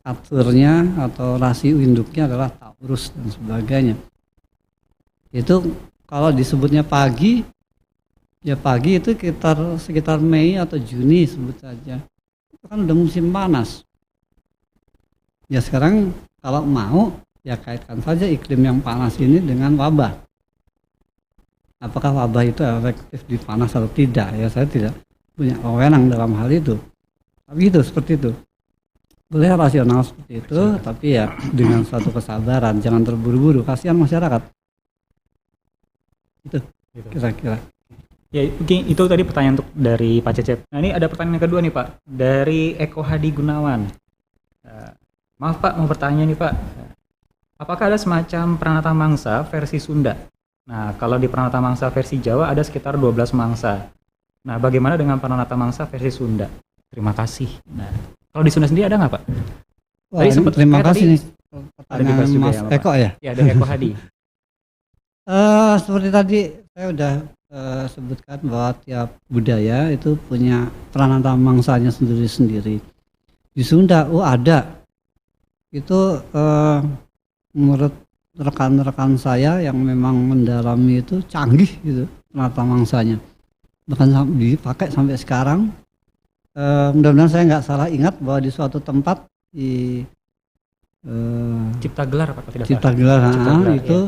[SPEAKER 2] aturnya atau rasi induknya adalah Taurus dan sebagainya. Itu kalau disebutnya pagi, ya pagi itu sekitar Mei atau Juni sebut saja. Itu kan udah musim panas. Ya sekarang kalau mau ya kaitkan saja iklim yang panas ini dengan wabah. Apakah wabah itu efektif di panas atau tidak? Ya saya tidak punya wewenang dalam hal itu. Tapi itu seperti itu. boleh rasional seperti itu, tapi ya dengan suatu kesabaran, jangan terburu-buru, kasihan masyarakat. Itu
[SPEAKER 1] Gitu.
[SPEAKER 2] kira-kira.
[SPEAKER 1] Ya, mungkin itu tadi pertanyaan untuk dari Pak Cecep. Nah, ini ada pertanyaan yang kedua nih Pak, dari Eko Hadi Gunawan. Maaf Pak, mau bertanya nih Pak. Apakah ada semacam Pranata Mangsa versi Sunda? Nah, kalau di Pranata Mangsa versi Jawa ada sekitar 12 mangsa. Nah, bagaimana dengan Pranata Mangsa versi Sunda? Terima kasih. Nah, kalau di Sunda sendiri ada nggak Pak?
[SPEAKER 2] Wah,
[SPEAKER 1] Tadi
[SPEAKER 2] ini
[SPEAKER 1] sempet-
[SPEAKER 2] terima
[SPEAKER 1] kayak
[SPEAKER 2] kasih
[SPEAKER 1] tadi
[SPEAKER 2] nih pertanyaan
[SPEAKER 1] dibahas juga
[SPEAKER 2] Mas
[SPEAKER 1] ya, Bapak.
[SPEAKER 2] Eko ya.
[SPEAKER 1] Ya, dari Eko Hadi.
[SPEAKER 2] Seperti tadi saya udah sebutkan bahwa tiap budaya itu punya pranata mangsanya sendiri-sendiri. Di Sunda, ada. Itu menurut rekan-rekan saya yang memang mendalami itu canggih gitu pranata mangsanya. Bahkan dipakai sampai sekarang. Mudah-mudahan saya nggak salah ingat bahwa di suatu tempat di
[SPEAKER 1] Cipta Gelar Pak, kalau tidak
[SPEAKER 2] Cipta
[SPEAKER 1] salah.
[SPEAKER 2] Gelar,
[SPEAKER 1] Cipta Gelar,
[SPEAKER 2] itu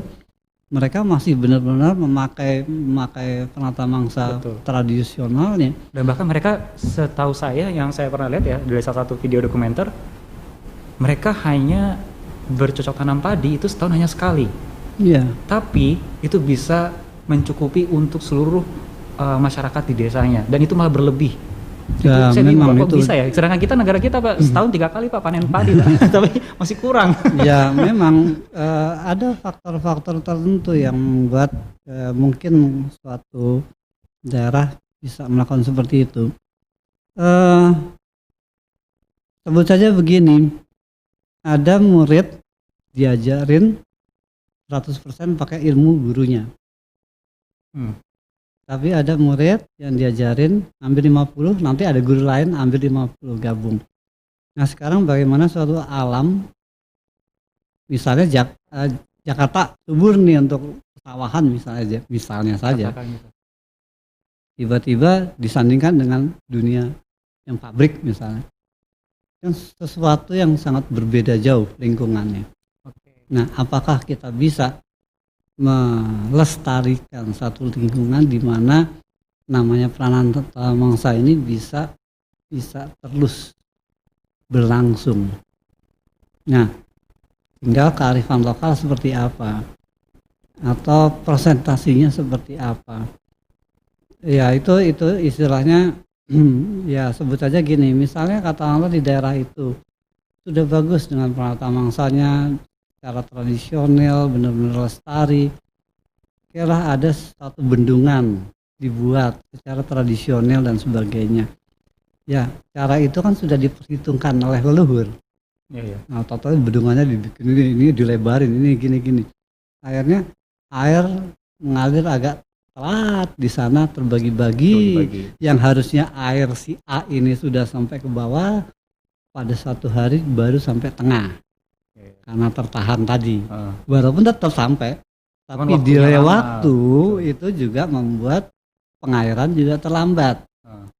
[SPEAKER 2] mereka masih benar-benar memakai penata mangsa
[SPEAKER 1] Betul.
[SPEAKER 2] tradisionalnya.
[SPEAKER 1] Dan bahkan mereka setahu saya yang saya pernah lihat ya dari salah satu video dokumenter, mereka hanya bercocok tanam padi itu setahun hanya sekali.
[SPEAKER 2] Iya,
[SPEAKER 1] Tapi itu bisa mencukupi untuk seluruh masyarakat di desanya dan itu malah berlebih.
[SPEAKER 2] Ya,
[SPEAKER 1] Saya bingung
[SPEAKER 2] memang
[SPEAKER 1] Pak, kok
[SPEAKER 2] itu.
[SPEAKER 1] bisa ya? Sedangkan kita negara kita Pak setahun 3 kali Pak panen padi Pak, tapi masih kurang.
[SPEAKER 2] ya memang ada faktor-faktor tertentu yang membuat mungkin suatu daerah bisa melakukan seperti itu. Sebut saja begini, ada murid diajarin 100% pakai ilmu gurunya. Tapi ada murid yang diajarin ambil 50, nanti ada guru lain ambil 50 gabung. Nah sekarang bagaimana suatu alam, misalnya Jakarta subur nih untuk persawahan misalnya saja.
[SPEAKER 1] Katakan gitu.
[SPEAKER 2] Tiba-tiba disandingkan dengan dunia yang pabrik misalnya. Kan sesuatu yang sangat berbeda jauh lingkungannya.
[SPEAKER 1] Oke.
[SPEAKER 2] Nah apakah kita bisa melestarikan satu lingkungan di mana namanya pranata mangsa ini bisa terus berlangsung. Nah, tinggal kearifan lokal seperti apa atau presentasinya seperti apa. Ya itu istilahnya ya sebut aja gini, misalnya katakanlah di daerah itu sudah bagus dengan pranata mangsanya secara tradisional, benar-benar lestari. Kira ada satu bendungan dibuat secara tradisional dan sebagainya. Ya, cara itu kan sudah diperhitungkan oleh leluhur.
[SPEAKER 1] Iya.
[SPEAKER 2] Nah, total bendungannya dibikin ini dilebarin, ini gini. Akhirnya air mengalir agak telat di sana terbagi-bagi. Yang harusnya air si A ini sudah sampai ke bawah, pada satu hari baru sampai tengah. Karena tertahan tadi, walaupun tetap sampai, tapi delay waktu itu juga membuat pengairan juga terlambat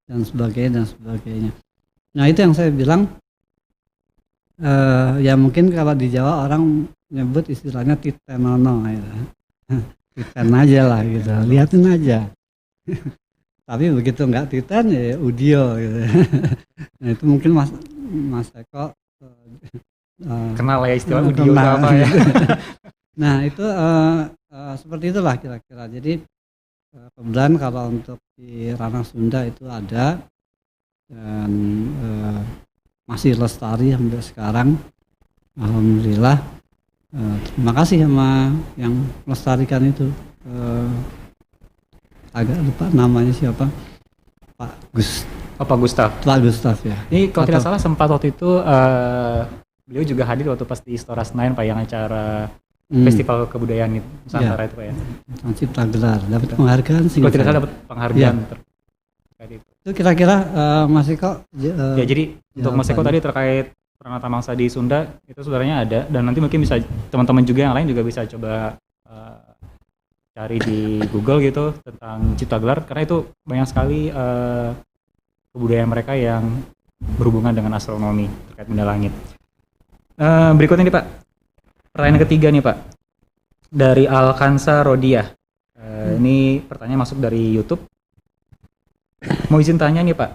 [SPEAKER 2] dan sebagainya. Nah itu yang saya bilang, ya mungkin kalau di Jawa orang nyebut istilahnya titenono, ya. Titen aja lah gitu, liatin aja. Tapi begitu nggak titen ya udio gitu. Nah itu mungkin Mas Eko
[SPEAKER 1] Kenal ya istilah udio apa ya.
[SPEAKER 2] Nah itu seperti itulah kira-kira. Jadi kebetulan kalau untuk di ranah Sunda itu ada dan masih lestari sampai sekarang. Alhamdulillah. Terima kasih sama yang melestarikan itu. Agak lupa namanya siapa, Pak Gustaf ya.
[SPEAKER 1] Ini kalau tidak salah sempat waktu itu beliau juga hadir waktu pas di Istora Senayan Pak yang acara Festival Kebudayaan Nusantara itu Pak ya.
[SPEAKER 2] Cipta Gelar, dapat penghargaan sih.
[SPEAKER 1] Kalau tidak salah dapat penghargaan terkait itu.
[SPEAKER 2] Itu kira-kira Mas Eko.
[SPEAKER 1] Ya jadi untuk Mas Eko tadi terkait pranata mangsa di Sunda itu sebenarnya ada dan nanti mungkin bisa teman-teman juga yang lain juga bisa coba cari di Google gitu tentang Cipta Gelar karena itu banyak sekali kebudayaan mereka yang berhubungan dengan astronomi terkait benda langit. Berikutnya nih Pak, pertanyaan ketiga nih Pak dari Alkansa Rodia. Ini pertanyaan masuk dari YouTube. Mau izin tanya nih Pak,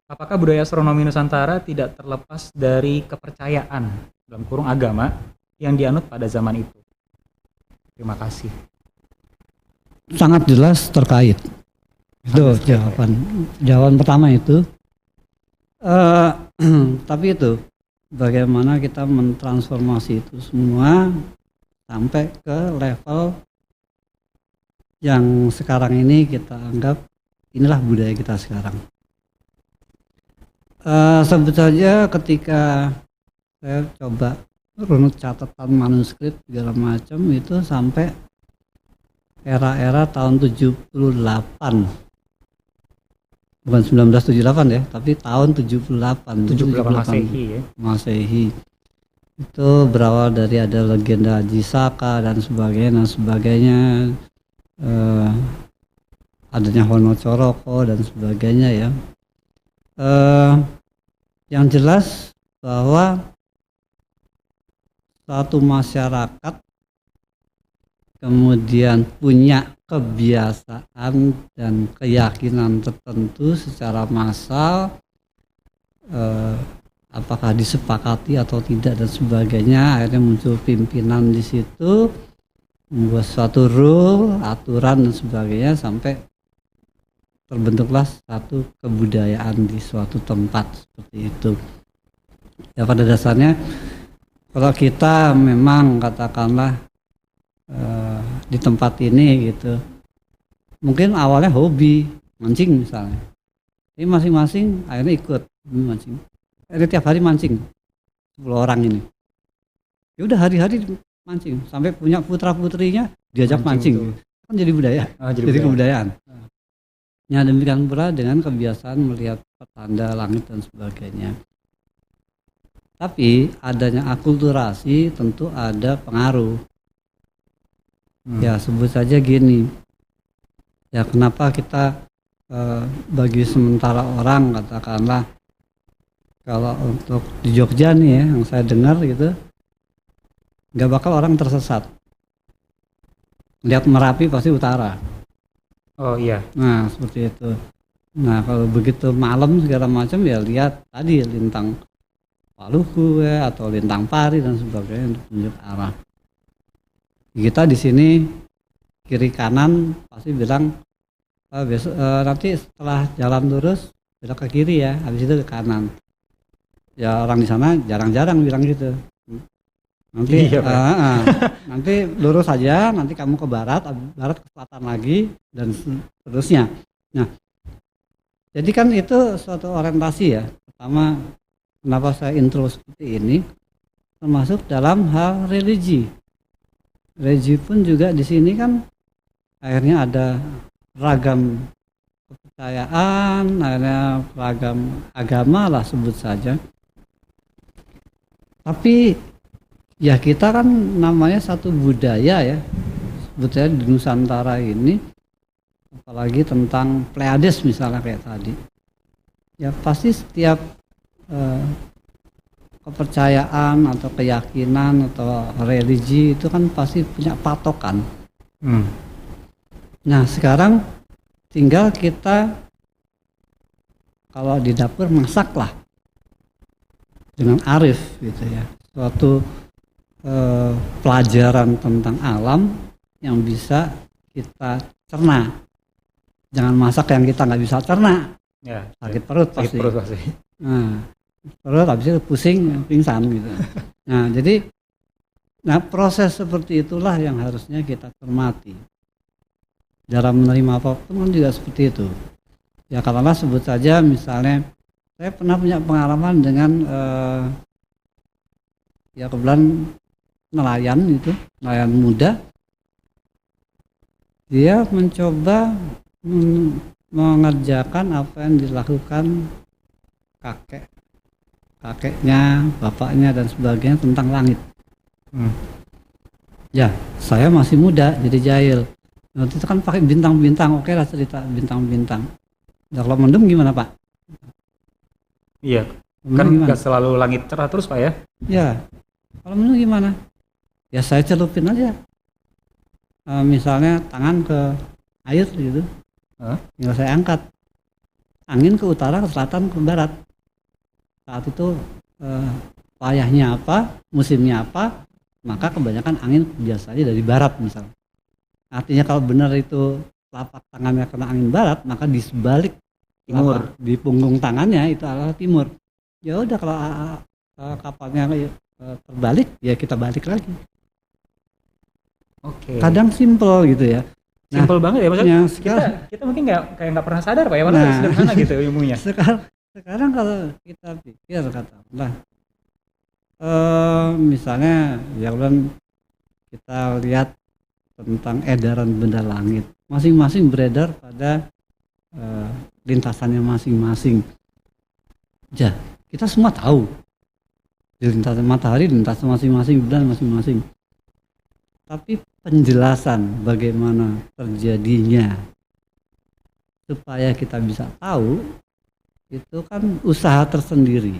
[SPEAKER 1] Apakah budaya astronomi Nusantara tidak terlepas dari kepercayaan dalam kurung agama yang dianut pada zaman itu? Terima kasih.
[SPEAKER 2] Sangat jelas terkait. Itu jawaban pertama itu. Tapi itu bagaimana kita mentransformasi itu semua sampai ke level yang sekarang ini kita anggap inilah budaya kita sekarang. Sebut saja ketika saya coba runut catatan manuskrip segala macam itu sampai era-era tahun 78, bukan 1978 ya, tapi tahun 78
[SPEAKER 1] Masehi ya.
[SPEAKER 2] Masehi. Itu berawal dari ada legenda Haji Saka dan sebagainya, adanya Honocoroko dan sebagainya ya. Yang jelas bahwa suatu masyarakat kemudian punya kebiasaan dan keyakinan tertentu secara massal, apakah disepakati atau tidak dan sebagainya, akhirnya muncul pimpinan di situ membuat suatu rule, aturan dan sebagainya sampai terbentuklah satu kebudayaan di suatu tempat seperti itu. Ya pada dasarnya kalau kita memang katakanlah di tempat ini gitu, mungkin awalnya hobi mancing misalnya, ini masing-masing akhirnya ikut mancing. Ini tiap hari mancing 10 orang ini. Ya udah hari-hari mancing sampai punya putra-putrinya diajak mancing. Kan jadi budaya, jadi kebudayaan. Ya demikian pula dengan kebiasaan melihat petanda langit dan sebagainya. Tapi adanya akulturasi tentu ada pengaruh. Ya sebut saja gini. Ya kenapa kita bagi sementara orang katakanlah kalau untuk di Jogja nih ya yang saya dengar gitu, nggak bakal orang tersesat. Lihat Merapi pasti utara.
[SPEAKER 1] Oh iya.
[SPEAKER 2] Nah seperti itu. Nah kalau begitu malam segala macam ya lihat tadi lintang Paluku ya, atau lintang Pari dan sebagainya untuk tunjuk arah. Kita di sini kiri kanan pasti bilang nanti setelah jalan lurus belok ke kiri ya, habis itu ke kanan. Ya orang di sana jarang-jarang bilang gitu. Nanti nanti lurus saja, nanti kamu ke barat ke selatan lagi dan seterusnya. Nah, jadi kan itu suatu orientasi ya. Pertama, kenapa saya intro seperti ini, termasuk dalam hal religi. Religi pun juga di sini kan akhirnya ada ragam kepercayaan, akhirnya ragam agama lah sebut saja. Tapi ya kita kan namanya satu budaya ya, sebetulnya di Nusantara ini, apalagi tentang Pleiades misalnya kayak tadi, ya pasti setiap kepercayaan atau keyakinan atau religi itu kan pasti punya patokan. Nah sekarang tinggal kita kalau di dapur masaklah dengan arif gitu ya, suatu pelajaran tentang alam yang bisa kita cerna. Jangan masak yang kita nggak bisa cerna, ya, sakit perut pasti. Nah, perut habis itu pusing, pingsan gitu. Nah, jadi proses seperti itulah yang harusnya kita cermati. Dalam menerima apapun kan juga seperti itu. Ya katakanlah sebut saja misalnya saya pernah punya pengalaman dengan ya kebetulan nelayan muda, dia mencoba mengerjakan apa yang dilakukan kakeknya, bapaknya dan sebagainya tentang langit. Ya saya masih muda jadi jahil. Nanti itu kan pakai bintang-bintang, oke lah cerita bintang-bintang. Nah, kalau mendung gimana Pak?
[SPEAKER 1] Iya, kan nggak selalu langit cerah terus Pak ya?
[SPEAKER 2] Ya, kalau mendung gimana? Ya saya celupin aja, misalnya tangan ke air gitu, tinggal saya angkat. angin ke utara, ke selatan, ke barat. Saat itu wayahnya apa, musimnya apa, maka kebanyakan angin biasanya dari barat misalnya. Artinya kalau benar itu telapak tangannya kena angin barat, maka di sebalik
[SPEAKER 1] Timur.
[SPEAKER 2] di punggung tangannya itu adalah timur. Ya udah kalau kapalnya terbalik, ya kita balik lagi.
[SPEAKER 1] Oke.
[SPEAKER 2] Kadang simple gitu ya.
[SPEAKER 1] Simple banget ya maksudnya.
[SPEAKER 2] Sekarang,
[SPEAKER 1] Kita mungkin nggak pernah sadar Pak ya, padahal
[SPEAKER 2] Nah.
[SPEAKER 1] sederhana gitu ilmunya.
[SPEAKER 2] sekarang kalau kita pikir katakanlah misalnya ya kan kita lihat tentang edaran benda langit, masing-masing beredar pada lintasannya masing-masing. Ya, kita semua tahu di lintasan matahari, lintasan masing-masing, bulan masing-masing. Tapi penjelasan bagaimana terjadinya supaya kita bisa tahu itu kan usaha tersendiri.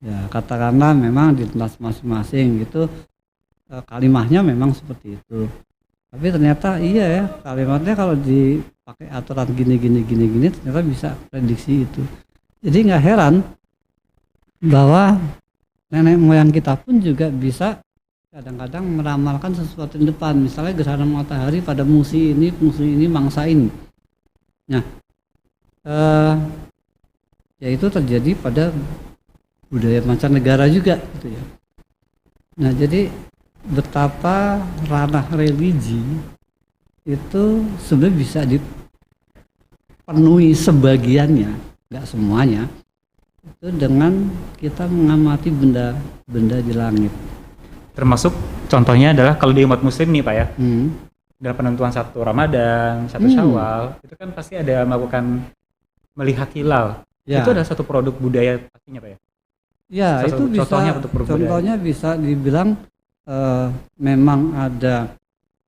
[SPEAKER 2] Ya, katakanlah memang di lintas masing-masing gitu kalimatnya memang seperti itu. Tapi ternyata iya ya, kalimatnya kalau dipakai aturan gini ternyata bisa prediksi itu. Jadi nggak heran bahwa nenek moyang kita pun juga bisa kadang-kadang meramalkan sesuatu di depan. Misalnya gerhana matahari pada fungsi ini, mangsa ini. Nah, yaitu terjadi pada budaya mancanegara juga gitu ya. Nah, jadi betapa ranah religi itu sebenarnya bisa dipenuhi sebagiannya, nggak semuanya, itu dengan kita mengamati benda-benda di langit.
[SPEAKER 1] Termasuk contohnya adalah kalau di umat muslim nih Pak ya,
[SPEAKER 2] Hmm.
[SPEAKER 1] dalam penentuan 1 Ramadan, 1 Syawal, itu kan pasti ada melakukan melihat hilal.
[SPEAKER 2] Ya.
[SPEAKER 1] Itu adalah satu produk budaya pastinya Pak ya.
[SPEAKER 2] Ya, itu bisa. Contohnya bisa dibilang memang ada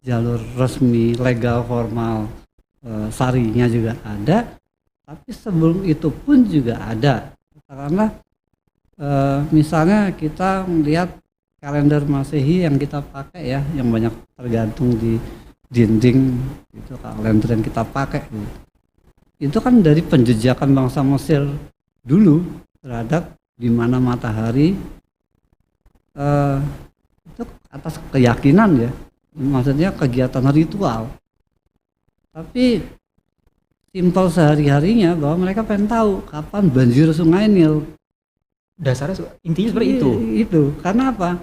[SPEAKER 2] jalur resmi, legal, formal, syarinya juga ada. Tapi sebelum itu pun juga ada. Karena misalnya kita melihat kalender Masehi yang kita pakai ya, yang banyak tergantung di dinding itu kalender yang kita pakai. Itu kan dari penjejakan bangsa Mesir dulu terhadap di mana matahari itu atas keyakinan ya, maksudnya kegiatan ritual. Tapi simpel sehari-harinya bahwa mereka pengen tahu kapan banjir Sungai Nil.
[SPEAKER 1] Dasarnya intinya seperti itu.
[SPEAKER 2] Itu karena apa?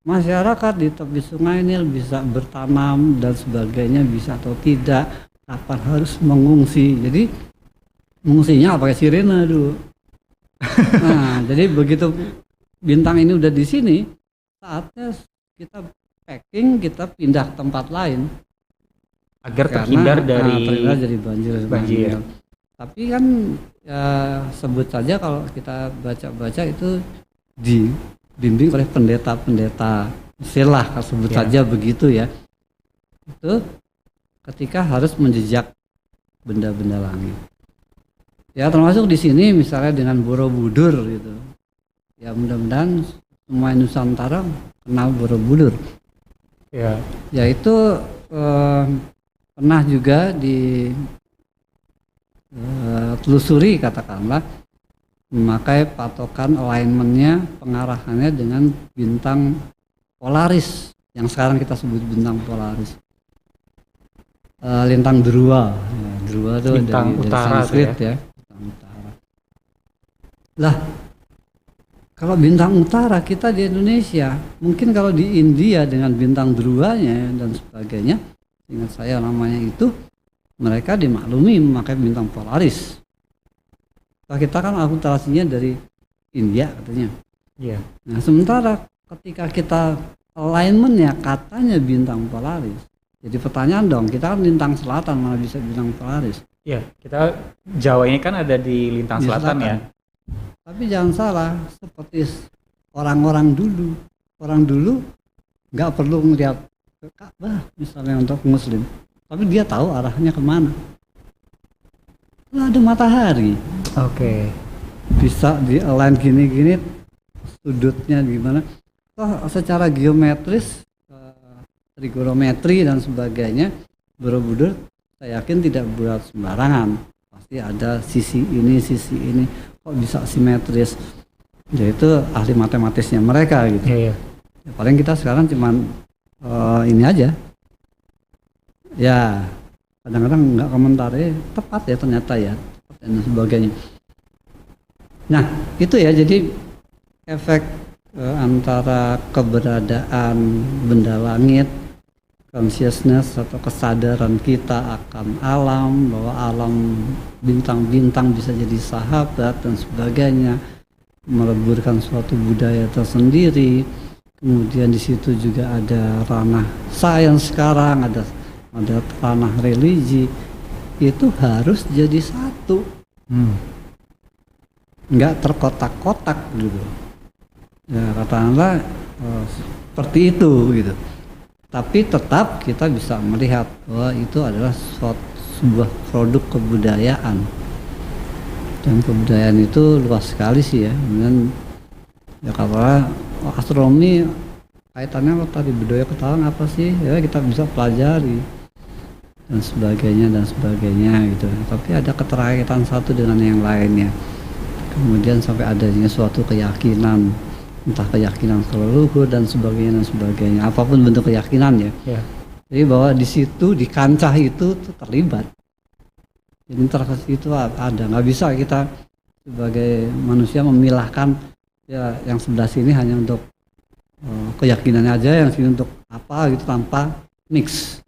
[SPEAKER 2] Masyarakat di tepi Sungai Nil bisa bertanam dan sebagainya, bisa atau tidak, kapan harus mengungsi. Jadi mengungsinya pakai sirene dulu. Nah, jadi begitu bintang ini udah di sini, saatnya kita packing, kita pindah ke tempat lain
[SPEAKER 1] agar terhindar
[SPEAKER 2] dari banjir.
[SPEAKER 1] Banjir.
[SPEAKER 2] Tapi kan ya, sebut saja kalau kita baca-baca itu dibimbing oleh pendeta-pendeta Mesir lah, sebut saja begitu ya. Itu ketika harus menjejak benda-benda langit. Ya termasuk di sini misalnya dengan Borobudur gitu. Ya mudah-mudahan semua Nusantara kenal Borobudur.
[SPEAKER 1] Ya.
[SPEAKER 2] Ya itu pernah juga telusuri katakanlah memakai patokan alignmentnya, pengarahannya dengan bintang Polaris yang sekarang kita sebut bintang Polaris. Lintang Dhruva. Ya, Dhruva itu
[SPEAKER 1] bintang
[SPEAKER 2] dari
[SPEAKER 1] utara
[SPEAKER 2] Sanskrit ya. Bintang utara. Lah, kalau bintang utara kita di Indonesia, mungkin kalau di India dengan bintang Dhruvanya dan sebagainya, ingat saya namanya itu, mereka dimaklumi memakai bintang Polaris. Nah, kita kan akulturasinya dari India katanya.
[SPEAKER 1] Iya.
[SPEAKER 2] Nah, sementara ketika kita alignmentnya katanya bintang Polaris, jadi pertanyaan dong, kita kan lintang selatan, mana bisa bintang Polaris?
[SPEAKER 1] Iya, kita Jawa ini kan ada di lintang
[SPEAKER 2] Di
[SPEAKER 1] selatan ya.
[SPEAKER 2] Tapi jangan salah, seperti orang-orang dulu. Orang dulu nggak perlu melihat ke Ka'bah misalnya untuk Muslim, tapi dia tahu arahnya kemana. Lah ada matahari,
[SPEAKER 1] Oke.
[SPEAKER 2] bisa di-align gini-gini, sudutnya gimana. Toh secara geometris, trigonometri dan sebagainya, Borobudur saya yakin tidak buat sembarangan, pasti ada sisi ini kok bisa simetris, yaitu ahli matematisnya mereka gitu.
[SPEAKER 1] Iya, iya.
[SPEAKER 2] Ya, paling kita sekarang cuman ini aja ya, kadang-kadang nggak komentarnya tepat ya ternyata ya, tepat dan sebagainya. Nah itu ya, jadi efek antara keberadaan benda langit, consciousness atau kesadaran kita akan alam, bahwa alam bintang-bintang bisa jadi sahabat dan sebagainya, meleburkan suatu budaya tersendiri. Kemudian di situ juga ada ranah sains sekarang, ada ranah religi, itu harus jadi satu, nggak terkotak-kotak gitu. Ya katakanlah seperti itu gitu. Tapi tetap kita bisa melihat bahwa itu adalah sebuah produk kebudayaan, dan kebudayaan itu luas sekali sih ya. Kemudian ya kalau astronomi kaitannya apa tadi, budaya ketahuan apa sih ya, kita bisa pelajari dan sebagainya gitu. Tapi ada keterkaitan satu dengan yang lainnya, kemudian sampai adanya suatu keyakinan, entah keyakinan leluhur dan sebagainya, apapun bentuk keyakinan ya. Jadi bahwa di situ, di kancah itu tuh terlibat, jadi interaksi itu ada, nggak bisa kita sebagai manusia memilahkan ya yang sebelah sini hanya untuk keyakinannya aja, yang sini untuk apa gitu, tanpa mix.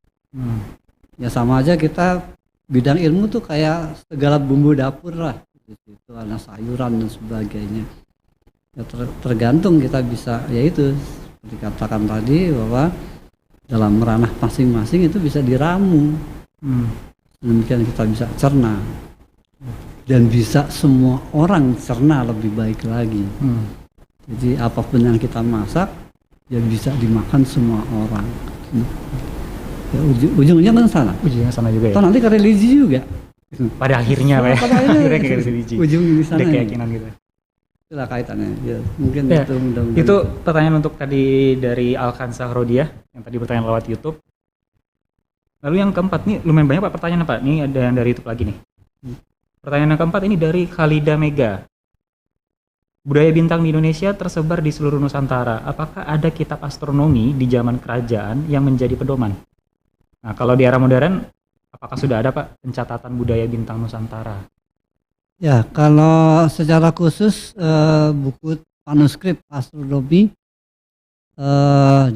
[SPEAKER 2] Ya sama aja kita bidang ilmu tuh kayak segala bumbu dapur lah, itu ada sayuran dan sebagainya. Ya tergantung kita bisa, yaitu seperti katakan tadi bahwa dalam ranah masing-masing itu bisa diramu, demikian kita bisa cerna, dan bisa semua orang cerna lebih baik lagi. Jadi apapun yang kita masak ya bisa dimakan semua orang. Ya, ujungnya kan sana. Ujungnya sana juga ya. Atau nanti ke religi juga.
[SPEAKER 1] Pada akhirnya Pak.
[SPEAKER 2] Pada akhirnya
[SPEAKER 1] ke religi.
[SPEAKER 2] Ujungnya di sana.
[SPEAKER 1] Ada keyakinan gitu.
[SPEAKER 2] Itulah kaitannya. Ya, mungkin
[SPEAKER 1] ya,
[SPEAKER 2] itu mudah-mudahan.
[SPEAKER 1] Itu pertanyaan untuk tadi dari Alkansa Rodia yang tadi bertanya lewat YouTube. Lalu yang keempat nih lumayan banyak Pak pertanyaan Pak. Ini ada yang dari YouTube lagi nih. Pertanyaan yang keempat ini dari Khalida Mega. Budaya bintang di Indonesia tersebar di seluruh Nusantara. Apakah ada kitab astronomi di zaman kerajaan yang menjadi pedoman? Nah, kalau di era modern, apakah sudah ada Pak pencatatan budaya bintang Nusantara?
[SPEAKER 2] Ya, kalau secara khusus buku manuskrip astronomi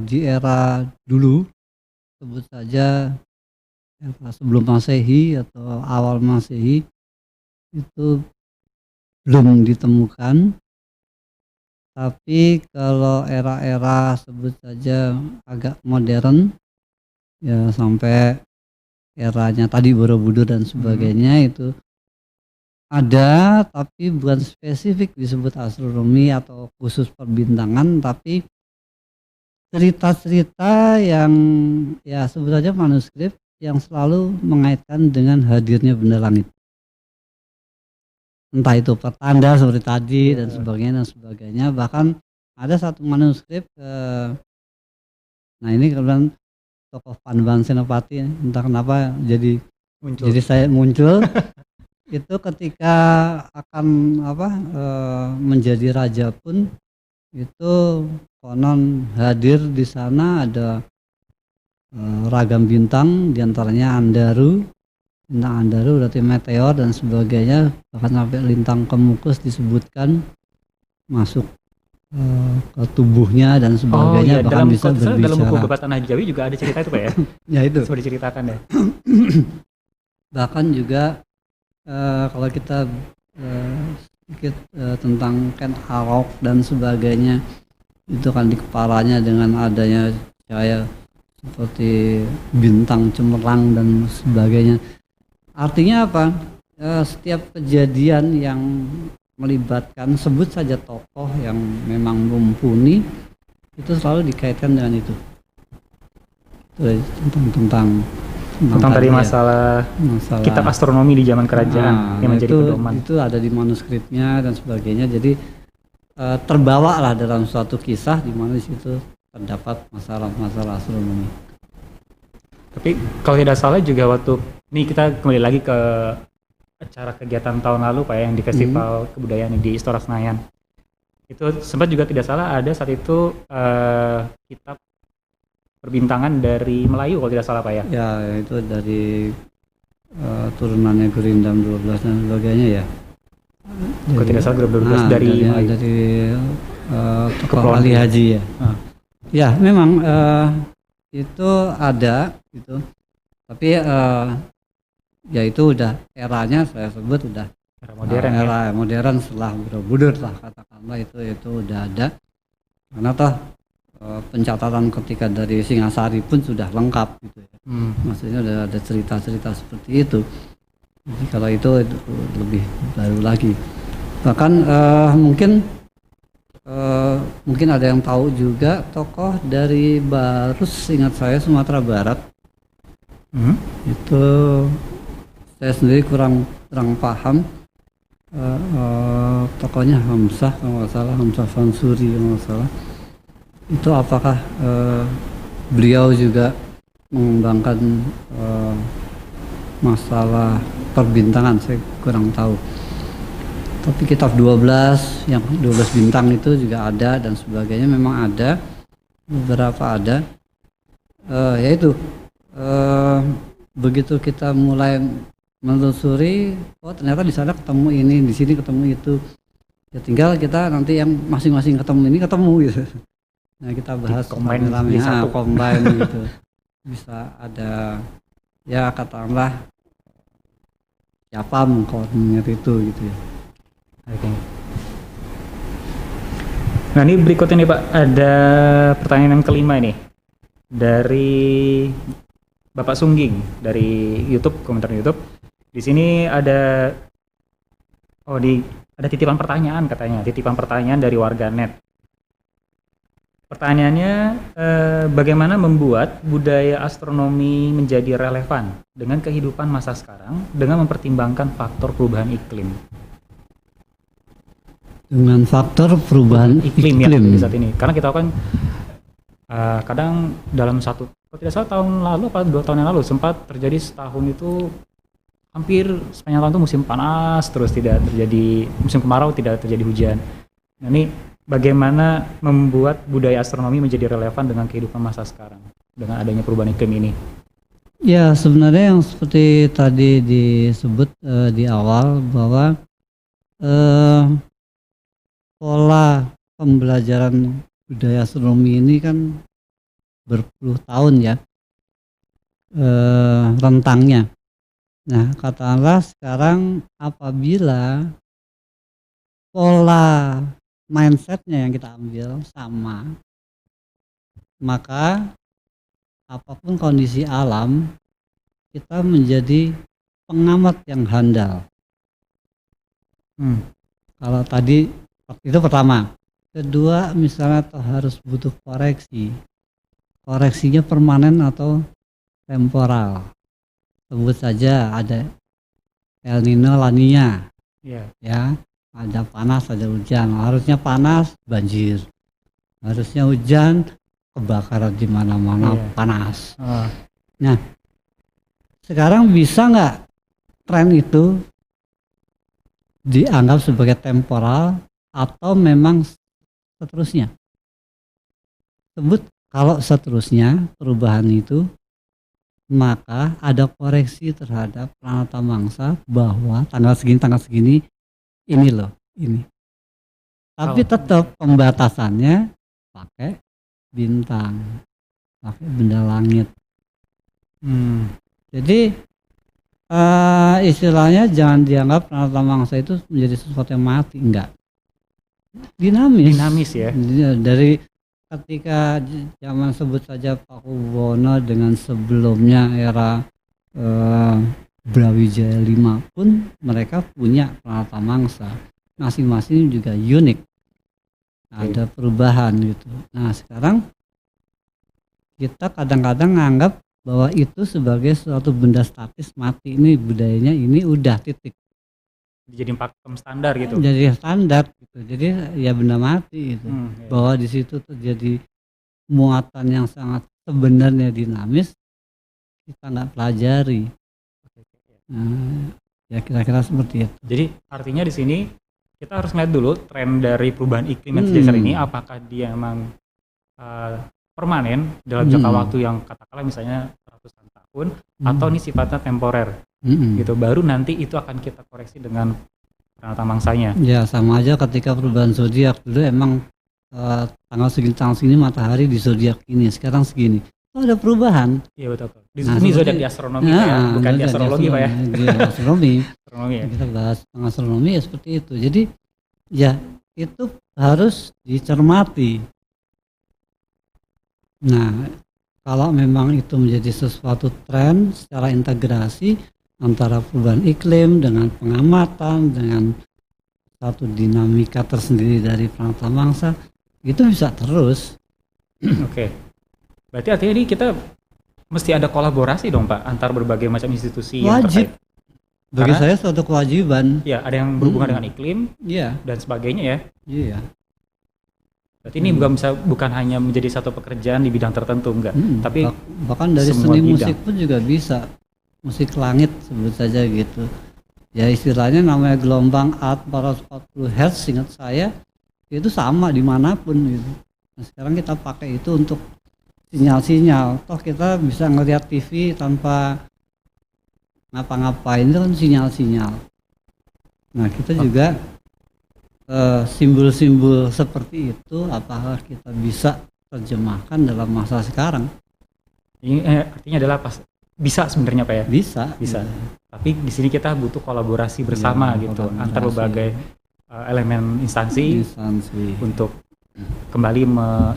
[SPEAKER 2] di era dulu, sebut saja sebelum Masehi atau awal Masehi, itu belum ditemukan. Tapi kalau era-era sebut saja agak modern, ya sampai eranya tadi Borobudur dan sebagainya, itu ada, tapi bukan spesifik disebut astronomi atau khusus perbintangan, tapi cerita-cerita yang ya sebut saja manuskrip yang selalu mengaitkan dengan hadirnya benda langit. Entah itu pertanda seperti tadi dan sebagainya. Bahkan ada satu manuskrip, nah ini kemudian tokoh Panembahan Senopati, entah kenapa jadi saya muncul itu ketika akan menjadi raja pun itu konon hadir di sana ada ragam bintang, diantaranya Andaru. Bintang Andaru berarti meteor dan sebagainya, bahkan sampai lintang Kemukus disebutkan masuk ke tubuhnya dan sebagainya. Bahkan
[SPEAKER 1] dalam,
[SPEAKER 2] bisa berbicara.
[SPEAKER 1] Dalam buku Babat Tanah Jawi juga ada cerita itu Pak ya?
[SPEAKER 2] Ya itu.
[SPEAKER 1] Sudah diceritakan ya.
[SPEAKER 2] Bahkan juga kalau kita sedikit tentang Ken Arok dan sebagainya, itu kan di kepalanya dengan adanya cahaya seperti bintang cemerlang dan sebagainya. Artinya apa? Setiap kejadian yang melibatkan sebut saja tokoh yang memang mumpuni itu selalu dikaitkan dengan itu. Tentang
[SPEAKER 1] tadi masalah kitab astronomi di zaman kerajaan yang menjadi pedoman.
[SPEAKER 2] Itu ada di manuskripnya dan sebagainya. Jadi terbawa lah dalam suatu kisah di mana di situ terdapat masalah-masalah astronomi.
[SPEAKER 1] Tapi kalau tidak salah juga waktu ini kita kembali lagi ke acara kegiatan tahun lalu Pak ya, yang di Festival Kebudayaan di Istora Senayan. Itu sempat juga tidak salah ada saat itu kitab perbintangan dari Melayu kalau tidak salah Pak ya.
[SPEAKER 2] Ya, itu dari turunannya Gurindam 12 dan sebagainya ya.
[SPEAKER 1] Kalau tidak salah grup 12 dari Melayu.
[SPEAKER 2] Dari tokoh
[SPEAKER 1] Kepulauan
[SPEAKER 2] Ali Haji ya.
[SPEAKER 1] Ah.
[SPEAKER 2] Ya, memang itu ada gitu. Tapi ya itu udah eranya saya sebut udah
[SPEAKER 1] Era modern ya.
[SPEAKER 2] era modern setelah Borobudur lah katakanlah itu udah ada. Karena toh pencatatan ketika dari Singasari pun sudah lengkap gitu ya. Maksudnya udah ada cerita-cerita seperti itu. Jadi kalau itu lebih baru lagi. Bahkan mungkin ada yang tahu juga tokoh dari Barus, ingat saya Sumatera Barat. Itu saya sendiri kurang paham. Tokohnya Hamzah kalau nggak salah, Hamzah Fansuri kalau nggak salah. Itu apakah beliau juga mengembangkan masalah perbintangan, saya kurang tahu. Tapi kitab 12 yang 12 bintang itu juga ada dan sebagainya, memang ada beberapa ada. Yaitu begitu kita mulai menelusuri, oh ternyata di sana ketemu ini, di sini ketemu itu. Ya tinggal kita nanti yang masing-masing ketemu ini ketemu gitu. Nah kita bahas rame-rame, combine gitu. Bisa ada ya katakanlah siapa mengkoordinir itu gitu ya.
[SPEAKER 1] Oke. Nah ini berikutnya nih Pak, ada pertanyaan yang kelima ini dari Bapak Sungging dari YouTube, komentar YouTube. Di sini ada ada titipan pertanyaan katanya, titipan pertanyaan dari warganet. Pertanyaannya, bagaimana membuat budaya astronomi menjadi relevan dengan kehidupan masa sekarang dengan mempertimbangkan faktor perubahan iklim?
[SPEAKER 2] Dengan faktor perubahan iklim.
[SPEAKER 1] Ya di saat ini, karena kita tahu kan kadang dalam kalau tidak salah tahun lalu apa 2 tahun yang lalu sempat terjadi setahun itu hampir sepanjang tahun itu musim panas terus, tidak terjadi musim kemarau, tidak terjadi hujan. Nah ini bagaimana membuat budaya astronomi menjadi relevan dengan kehidupan masa sekarang dengan adanya perubahan iklim ini?
[SPEAKER 2] Ya sebenarnya yang seperti tadi disebut di awal bahwa pola pembelajaran budaya astronomi ini kan berpuluh tahun ya rentangnya. Nah katakanlah sekarang apabila pola mindsetnya yang kita ambil sama, maka apapun kondisi alam kita menjadi pengamat yang handal. Kalau tadi itu pertama. Kedua misalnya harus butuh koreksi, koreksinya permanen atau temporal. Sebut saja ada El Nino, La Niña, ya, ada panas, ada hujan. Harusnya panas, banjir. Harusnya hujan, kebakaran di mana-mana, panas. Nah, sekarang bisa nggak tren itu dianggap sebagai temporal atau memang seterusnya? Sebut kalau seterusnya perubahan itu, maka ada koreksi terhadap pranata mangsa bahwa tanggal segini ini loh, ini. Tapi tetap pembatasannya pakai bintang, pakai benda langit. Jadi istilahnya jangan dianggap pranata mangsa itu menjadi sesuatu yang mati, enggak. Dinamis
[SPEAKER 1] ya.
[SPEAKER 2] Dari ketika zaman sebut saja Pakubuwono dengan sebelumnya era Brawijaya V pun mereka punya pranata mangsa, masing-masing juga unik, ada perubahan gitu. Nah sekarang kita kadang-kadang nganggap bahwa itu sebagai suatu benda statis mati, ini budayanya ini udah titik.
[SPEAKER 1] Jadi pakem standar gitu.
[SPEAKER 2] Jadi standar gitu. Jadi ya benda mati gitu. Bahwa di situ terjadi muatan yang sangat sebenarnya dinamis, kita nggak pelajari. Nah, ya kira-kira seperti itu.
[SPEAKER 1] Jadi artinya di sini kita harus lihat dulu tren dari perubahan iklim yang terjadi saat ini, apakah dia emang permanen dalam jangka waktu yang katakanlah misalnya ratusan tahun, atau ini sifatnya temporer gitu. Baru nanti itu akan kita koreksi dengan peranata mangsanya.
[SPEAKER 2] Ya sama aja ketika perubahan zodiak dulu emang tanggal segini matahari di zodiak ini, sekarang segini. Oh, ada perubahan.
[SPEAKER 1] Iya betul. Ini zodiak di astronomi ya, bukan di astrologi Pak ya.
[SPEAKER 2] Di astronomi.
[SPEAKER 1] Astronomi ya.
[SPEAKER 2] Kita bahas tentang astronomi ya seperti itu. Jadi ya itu harus dicermati. Nah, kalau memang itu menjadi sesuatu tren secara integrasi antara perubahan iklim dengan pengamatan dengan satu dinamika tersendiri dari peranata mangsa, itu bisa terus.
[SPEAKER 1] Oke. Berarti artinya ini kita mesti ada kolaborasi dong Pak antar berbagai macam institusi yang terkait.
[SPEAKER 2] Bagi saya suatu kewajiban.
[SPEAKER 1] Ya, ada yang berhubungan dengan iklim dan sebagainya ya.
[SPEAKER 2] Iya.
[SPEAKER 1] Berarti ini bukan hanya menjadi satu pekerjaan di bidang tertentu, enggak. Tapi
[SPEAKER 2] bahkan dari seni musik pun juga bisa. Musik langit sebut saja gitu. Ya istilahnya namanya gelombang art 440 Hz, seingat saya itu sama dimanapun gitu. Nah, sekarang kita pakai itu untuk sinyal-sinyal. Toh kita bisa ngelihat TV tanpa ngapa-ngapain, itu kan sinyal-sinyal. Nah kita juga simbol-simbol seperti itu apakah kita bisa terjemahkan dalam masa sekarang?
[SPEAKER 1] Ini artinya adalah bisa sebenarnya Pak ya? Bisa. Tapi di sini kita butuh kolaborasi bersama gitu antar berbagai elemen instansi untuk kembali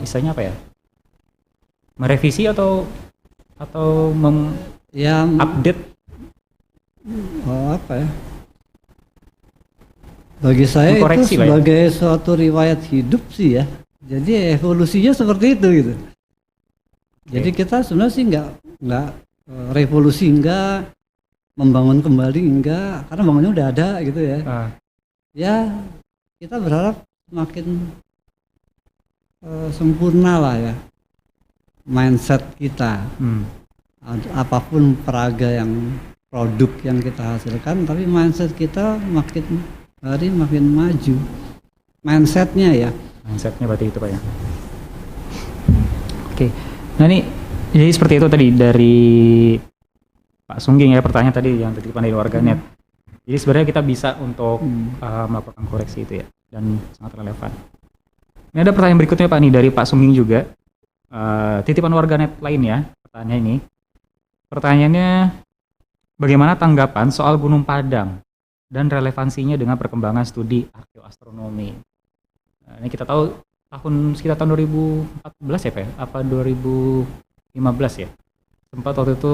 [SPEAKER 1] istilahnya apa ya? Merevisi atau update
[SPEAKER 2] apa ya? Bagi saya itu sebagai suatu riwayat hidup sih ya. Jadi evolusinya seperti itu gitu. Jadi kita sebenarnya sih nggak revolusi, enggak membangun kembali, enggak, karena bangunnya udah ada gitu ya. Ya kita berharap makin sempurna lah ya mindset kita. Apapun peraga yang produk yang kita hasilkan, tapi mindset kita makin hari makin maju. Mindsetnya ya.
[SPEAKER 1] Mindsetnya berarti itu Pak ya. Oke. Nah ini jadi seperti itu tadi dari Pak Sungging ya, pertanyaan tadi yang titipkan dari warganet. Jadi sebenarnya kita bisa untuk melakukan koreksi itu ya, dan sangat relevan. Ini ada pertanyaan berikutnya Pak nih dari Pak Sungging juga. Titipan warganet lainnya, pertanyaan ini. Pertanyaannya, bagaimana tanggapan soal Gunung Padang dan relevansinya dengan perkembangan studi arkeoastronomi? Nah, ini kita tahu sekitar tahun 2014 ya Pak ya? Apa 2015 ya? Sempat waktu itu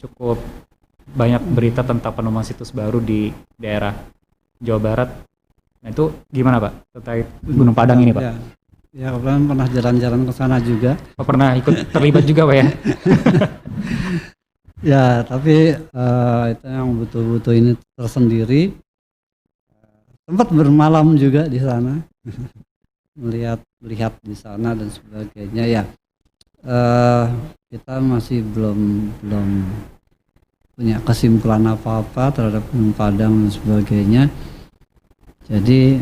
[SPEAKER 1] cukup banyak berita tentang penemuan situs baru di daerah Jawa Barat. Nah itu gimana Pak terkait Gunung Padang ini Pak?
[SPEAKER 2] Ya kebetulan pernah jalan-jalan ke sana juga.
[SPEAKER 1] Pernah ikut terlibat juga Pak ya?
[SPEAKER 2] Ya tapi itu yang betul-betul ini tersendiri. Sempat bermalam juga di sana, melihat di sana dan sebagainya ya. Kita masih belum punya kesimpulan apa-apa terhadap Gunung Padang dan sebagainya. Jadi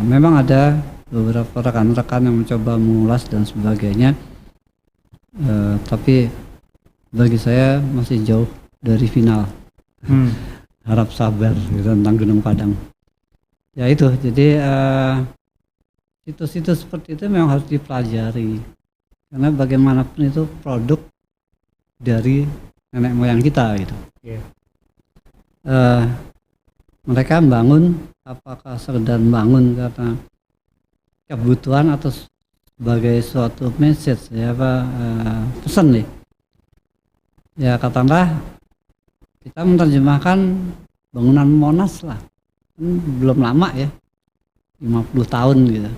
[SPEAKER 2] memang ada beberapa rekan-rekan yang mencoba mengulas dan sebagainya, tapi bagi saya masih jauh dari final. Harap sabar tentang Gunung Padang. Ya itu, jadi situs-situs seperti itu memang harus dipelajari, karena bagaimanapun itu produk dari nenek moyang kita gitu. Mereka bangun apakah sekedar bangun karena kebutuhan atau sebagai suatu message ya pesan nih ya, katakanlah kita menerjemahkan bangunan Monas lah, belum lama ya, 50 tahun gitu,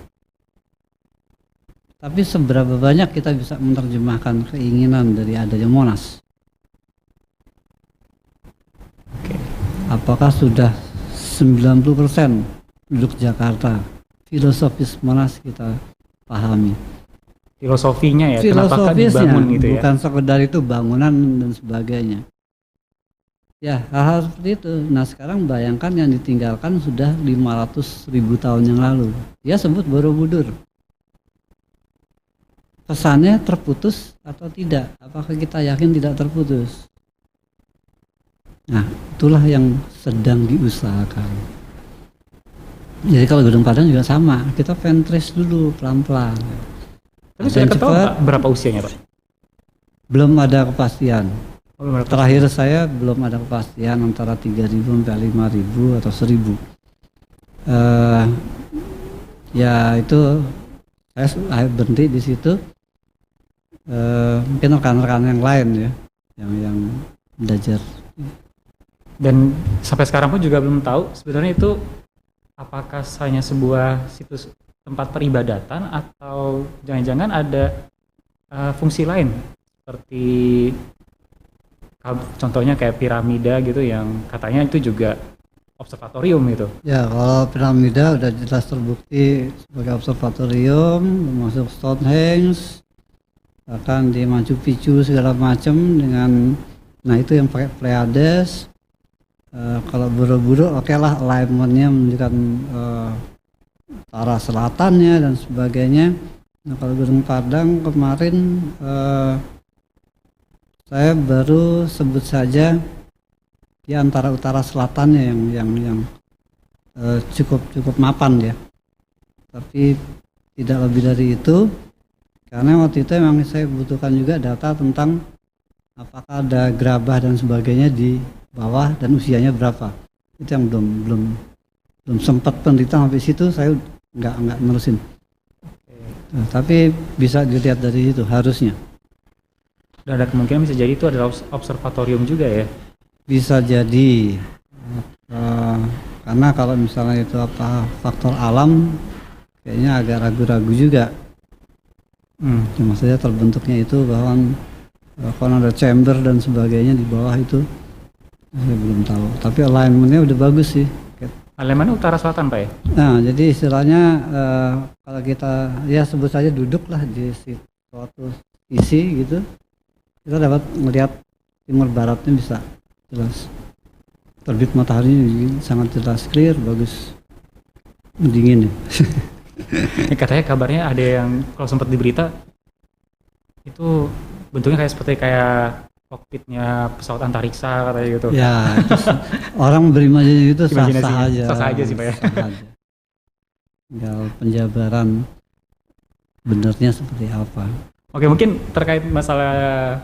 [SPEAKER 2] tapi seberapa banyak kita bisa menerjemahkan keinginan dari adanya Monas? Apakah sudah 90% penduduk Jakarta filosofis Monas kita pahami?
[SPEAKER 1] filosofinya ya, kenapa
[SPEAKER 2] filosofisnya,
[SPEAKER 1] dibangun gitu ya.
[SPEAKER 2] bukan sekedar itu bangunan dan sebagainya. Ya, hal-hal seperti itu. Nah, sekarang bayangkan yang ditinggalkan sudah 500.000 tahun yang lalu. Dia sebut Borobudur. Pesannya terputus atau tidak? Apakah kita yakin tidak terputus? Nah, itulah yang sedang diusahakan. Jadi kalau Gunung Padang juga sama, kita pentrace dulu pelan-pelan.
[SPEAKER 1] Tapi saya ketahui Pak, berapa usianya Pak?
[SPEAKER 2] Belum ada kepastian.
[SPEAKER 1] Oh, berapa?
[SPEAKER 2] Terakhir saya belum ada kepastian antara 3.000 sampai 5.000 atau 1.000. Ya itu saya berhenti di situ. Mungkin rekan-rekan yang lain ya, yang belajar.
[SPEAKER 1] Dan sampai sekarang pun juga belum tahu sebenarnya itu apakah hanya sebuah situs tempat peribadatan atau jangan-jangan ada fungsi lain seperti contohnya kayak piramida gitu yang katanya itu juga observatorium itu.
[SPEAKER 2] Ya, kalau piramida udah jelas terbukti sebagai observatorium, termasuk Stonehenge, bahkan di Machu Picchu segala macam dengan, nah itu yang pakai Pleiades. Kalau Borobudur oke lah, alignmentnya menunjukkan arah selatannya dan sebagainya. Nah kalau Gunung Padang kemarin saya baru sebut saja di antara utara selatannya yang cukup mapan ya, tapi tidak lebih dari itu, karena waktu itu memang saya butuhkan juga data tentang apakah ada gerabah dan sebagainya di bawah dan usianya berapa. Itu yang belum sempat penelitian sampai situ, saya nggak nerusin. Nah, tapi bisa dilihat dari itu harusnya.
[SPEAKER 1] Dan ada kemungkinan bisa jadi itu adalah observatorium juga ya.
[SPEAKER 2] Bisa jadi, karena kalau misalnya itu apa faktor alam, kayaknya agak ragu-ragu juga. Cuma saja terbentuknya itu bahwa kalau ada chamber dan sebagainya di bawah itu, saya belum tahu. Tapi alignmentnya udah bagus sih.
[SPEAKER 1] Alignmentnya utara selatan Pak ya?
[SPEAKER 2] Nah, jadi istilahnya kalau kita ya sebut saja duduk lah di suatu sisi gitu, kita dapat melihat timur baratnya bisa jelas. Terbit matahari sangat jelas, clear, bagus, dingin ya.
[SPEAKER 1] Katanya kabarnya ada yang kalau sempat di berita itu bentuknya seperti kayak kokpitnya pesawat antariksa katanya gitu.
[SPEAKER 2] Ya, itu orang berimajinasi itu sah-sah aja.
[SPEAKER 1] Sah-sah aja sih Pak ya.
[SPEAKER 2] Tinggal penjabaran benernya seperti apa.
[SPEAKER 1] Oke, mungkin terkait masalah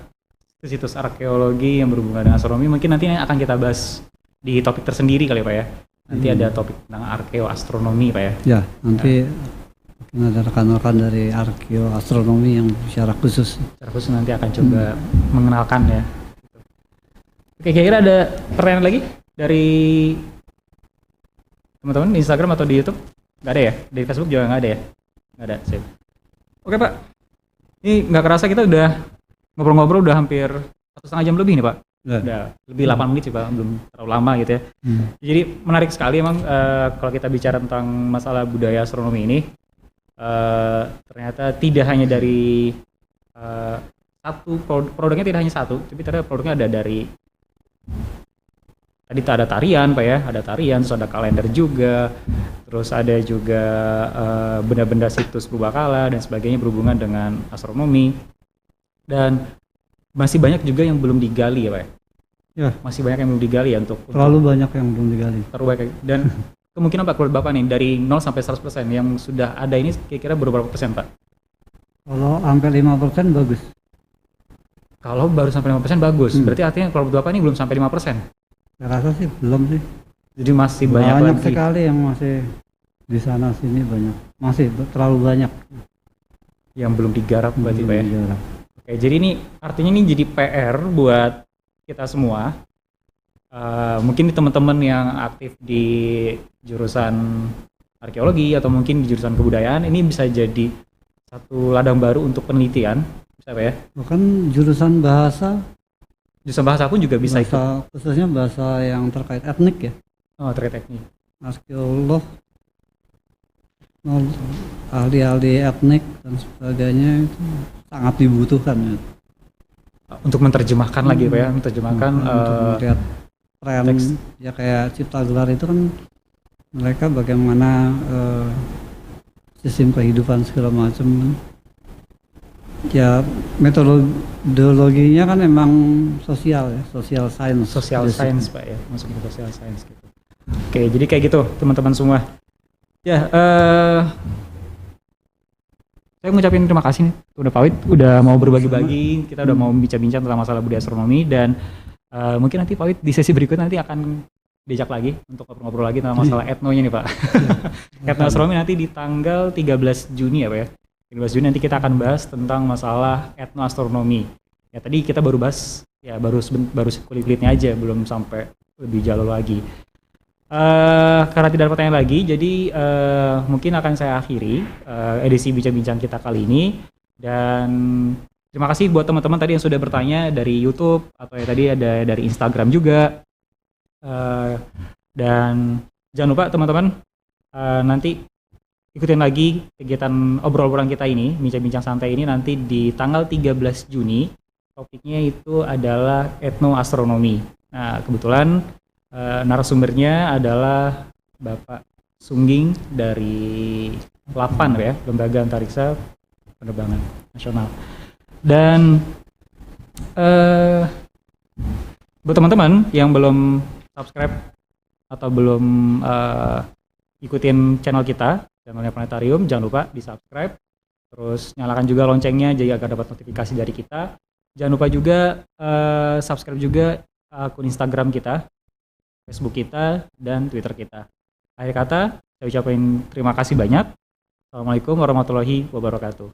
[SPEAKER 1] situs arkeologi yang berhubungan dengan astronomi mungkin nanti akan kita bahas di topik tersendiri kali Pak ya. Nanti ada topik tentang arkeoastronomi Pak ya. Ya,
[SPEAKER 2] nanti mungkin ada rekan-rekan dari arkeoastronomi yang secara khusus.
[SPEAKER 1] Secara khusus nanti akan coba mengenalkan ya. Oke, kira-kira ada pertanyaan lagi dari teman-teman di Instagram atau di YouTube? Nggak ada ya? Di Facebook juga nggak ada ya? Nggak ada, sip. Oke Pak, ini nggak kerasa kita udah ngobrol-ngobrol udah hampir 1,5 jam lebih nih Pak. Udah lebih 8 menit sih Pak, belum terlalu lama gitu ya. Jadi menarik sekali emang kalau kita bicara tentang masalah budaya astronomi ini, ternyata tidak hanya dari satu produknya, tidak hanya satu, tapi ternyata produknya ada dari tadi ada tarian Pak ya, ada tarian, terus ada kalender juga, terus ada juga benda-benda situs purbakala dan sebagainya berhubungan dengan astronomi, dan masih banyak juga yang belum digali ya Pak ya? Masih banyak yang belum digali ya untuk
[SPEAKER 2] banyak yang belum digali.
[SPEAKER 1] Terlalu banyak. Dan kemungkinan Pak, menurut Bapak nih dari 0 sampai 100% yang sudah ada ini kira-kira berapa persen Pak?
[SPEAKER 2] Kalau sampai 5% bagus.
[SPEAKER 1] Kalau baru sampai 5% bagus, berarti artinya kalau menurut Bapak ini belum sampai 5%?
[SPEAKER 2] Saya rasa sih belum sih.
[SPEAKER 1] Jadi masih banyak lagi.
[SPEAKER 2] Sekali yang masih di sana sini banyak. Masih terlalu banyak.
[SPEAKER 1] Yang belum digarap berarti Pak ya? Oke, jadi ini artinya ini jadi PR buat kita semua. Mungkin di teman-teman yang aktif di jurusan arkeologi atau mungkin di jurusan kebudayaan, ini bisa jadi satu ladang baru untuk penelitian, bisa Pak ya?
[SPEAKER 2] Bahkan jurusan bahasa.
[SPEAKER 1] Jurusan bahasa pun juga bisa ikut.
[SPEAKER 2] Khususnya bahasa yang terkait etnik ya.
[SPEAKER 1] Oh, terkait etnik.
[SPEAKER 2] Arkeolog ahli-ahli etnik dan sebagainya itu sangat dibutuhkan ya.
[SPEAKER 1] Untuk menerjemahkan lagi Pak ya, menerjemahkan
[SPEAKER 2] Untuk melihat tren
[SPEAKER 1] teks.
[SPEAKER 2] ya kayak Cipta Gelar itu kan mereka bagaimana sistem kehidupan segala macam ya, metodologinya kan emang sosial ya, social science
[SPEAKER 1] Social
[SPEAKER 2] basically.
[SPEAKER 1] science Pak ya, masuk ke social science gitu. Oke, jadi kayak gitu teman-teman semua. Ya, saya mengucapkan terima kasih nih udah Pak Wid, udah mau berbagi-bagi, kita udah mau bincang-bincang tentang masalah budaya astronomi, dan mungkin nanti Pak Wid di sesi berikut nanti akan diajak lagi untuk ngobrol-ngobrol lagi tentang masalah etnonya nih Pak. Etnoastronomi nanti di tanggal 13 Juni ya Pak ya. 13 Juni nanti kita akan bahas tentang masalah etnoastronomi. Ya tadi kita baru bahas ya baru kulit-kulitnya aja, belum sampai lebih jauh lagi. Karena tidak ada pertanyaan lagi, jadi mungkin akan saya akhiri edisi bincang-bincang kita kali ini. Dan terima kasih buat teman-teman tadi yang sudah bertanya dari YouTube atau ya tadi ada dari Instagram juga. Dan jangan lupa teman-teman nanti ikutin lagi kegiatan obrol-obrolan kita ini, bincang-bincang santai ini nanti di tanggal 13 Juni. Topiknya itu adalah etnoastronomi. Nah, kebetulan narasumbernya adalah Bapak Sungging dari LAPAN ya, Lembaga Antariksa Penerbangan Nasional. Dan buat teman-teman yang belum subscribe atau belum ikutin channel kita, channelnya Planetarium, jangan lupa di subscribe, terus nyalakan juga loncengnya jadi agar dapat notifikasi dari kita. Jangan lupa juga subscribe juga akun Instagram kita, Facebook kita, dan Twitter kita. Akhir kata, saya ucapin terima kasih banyak. Assalamualaikum warahmatullahi wabarakatuh.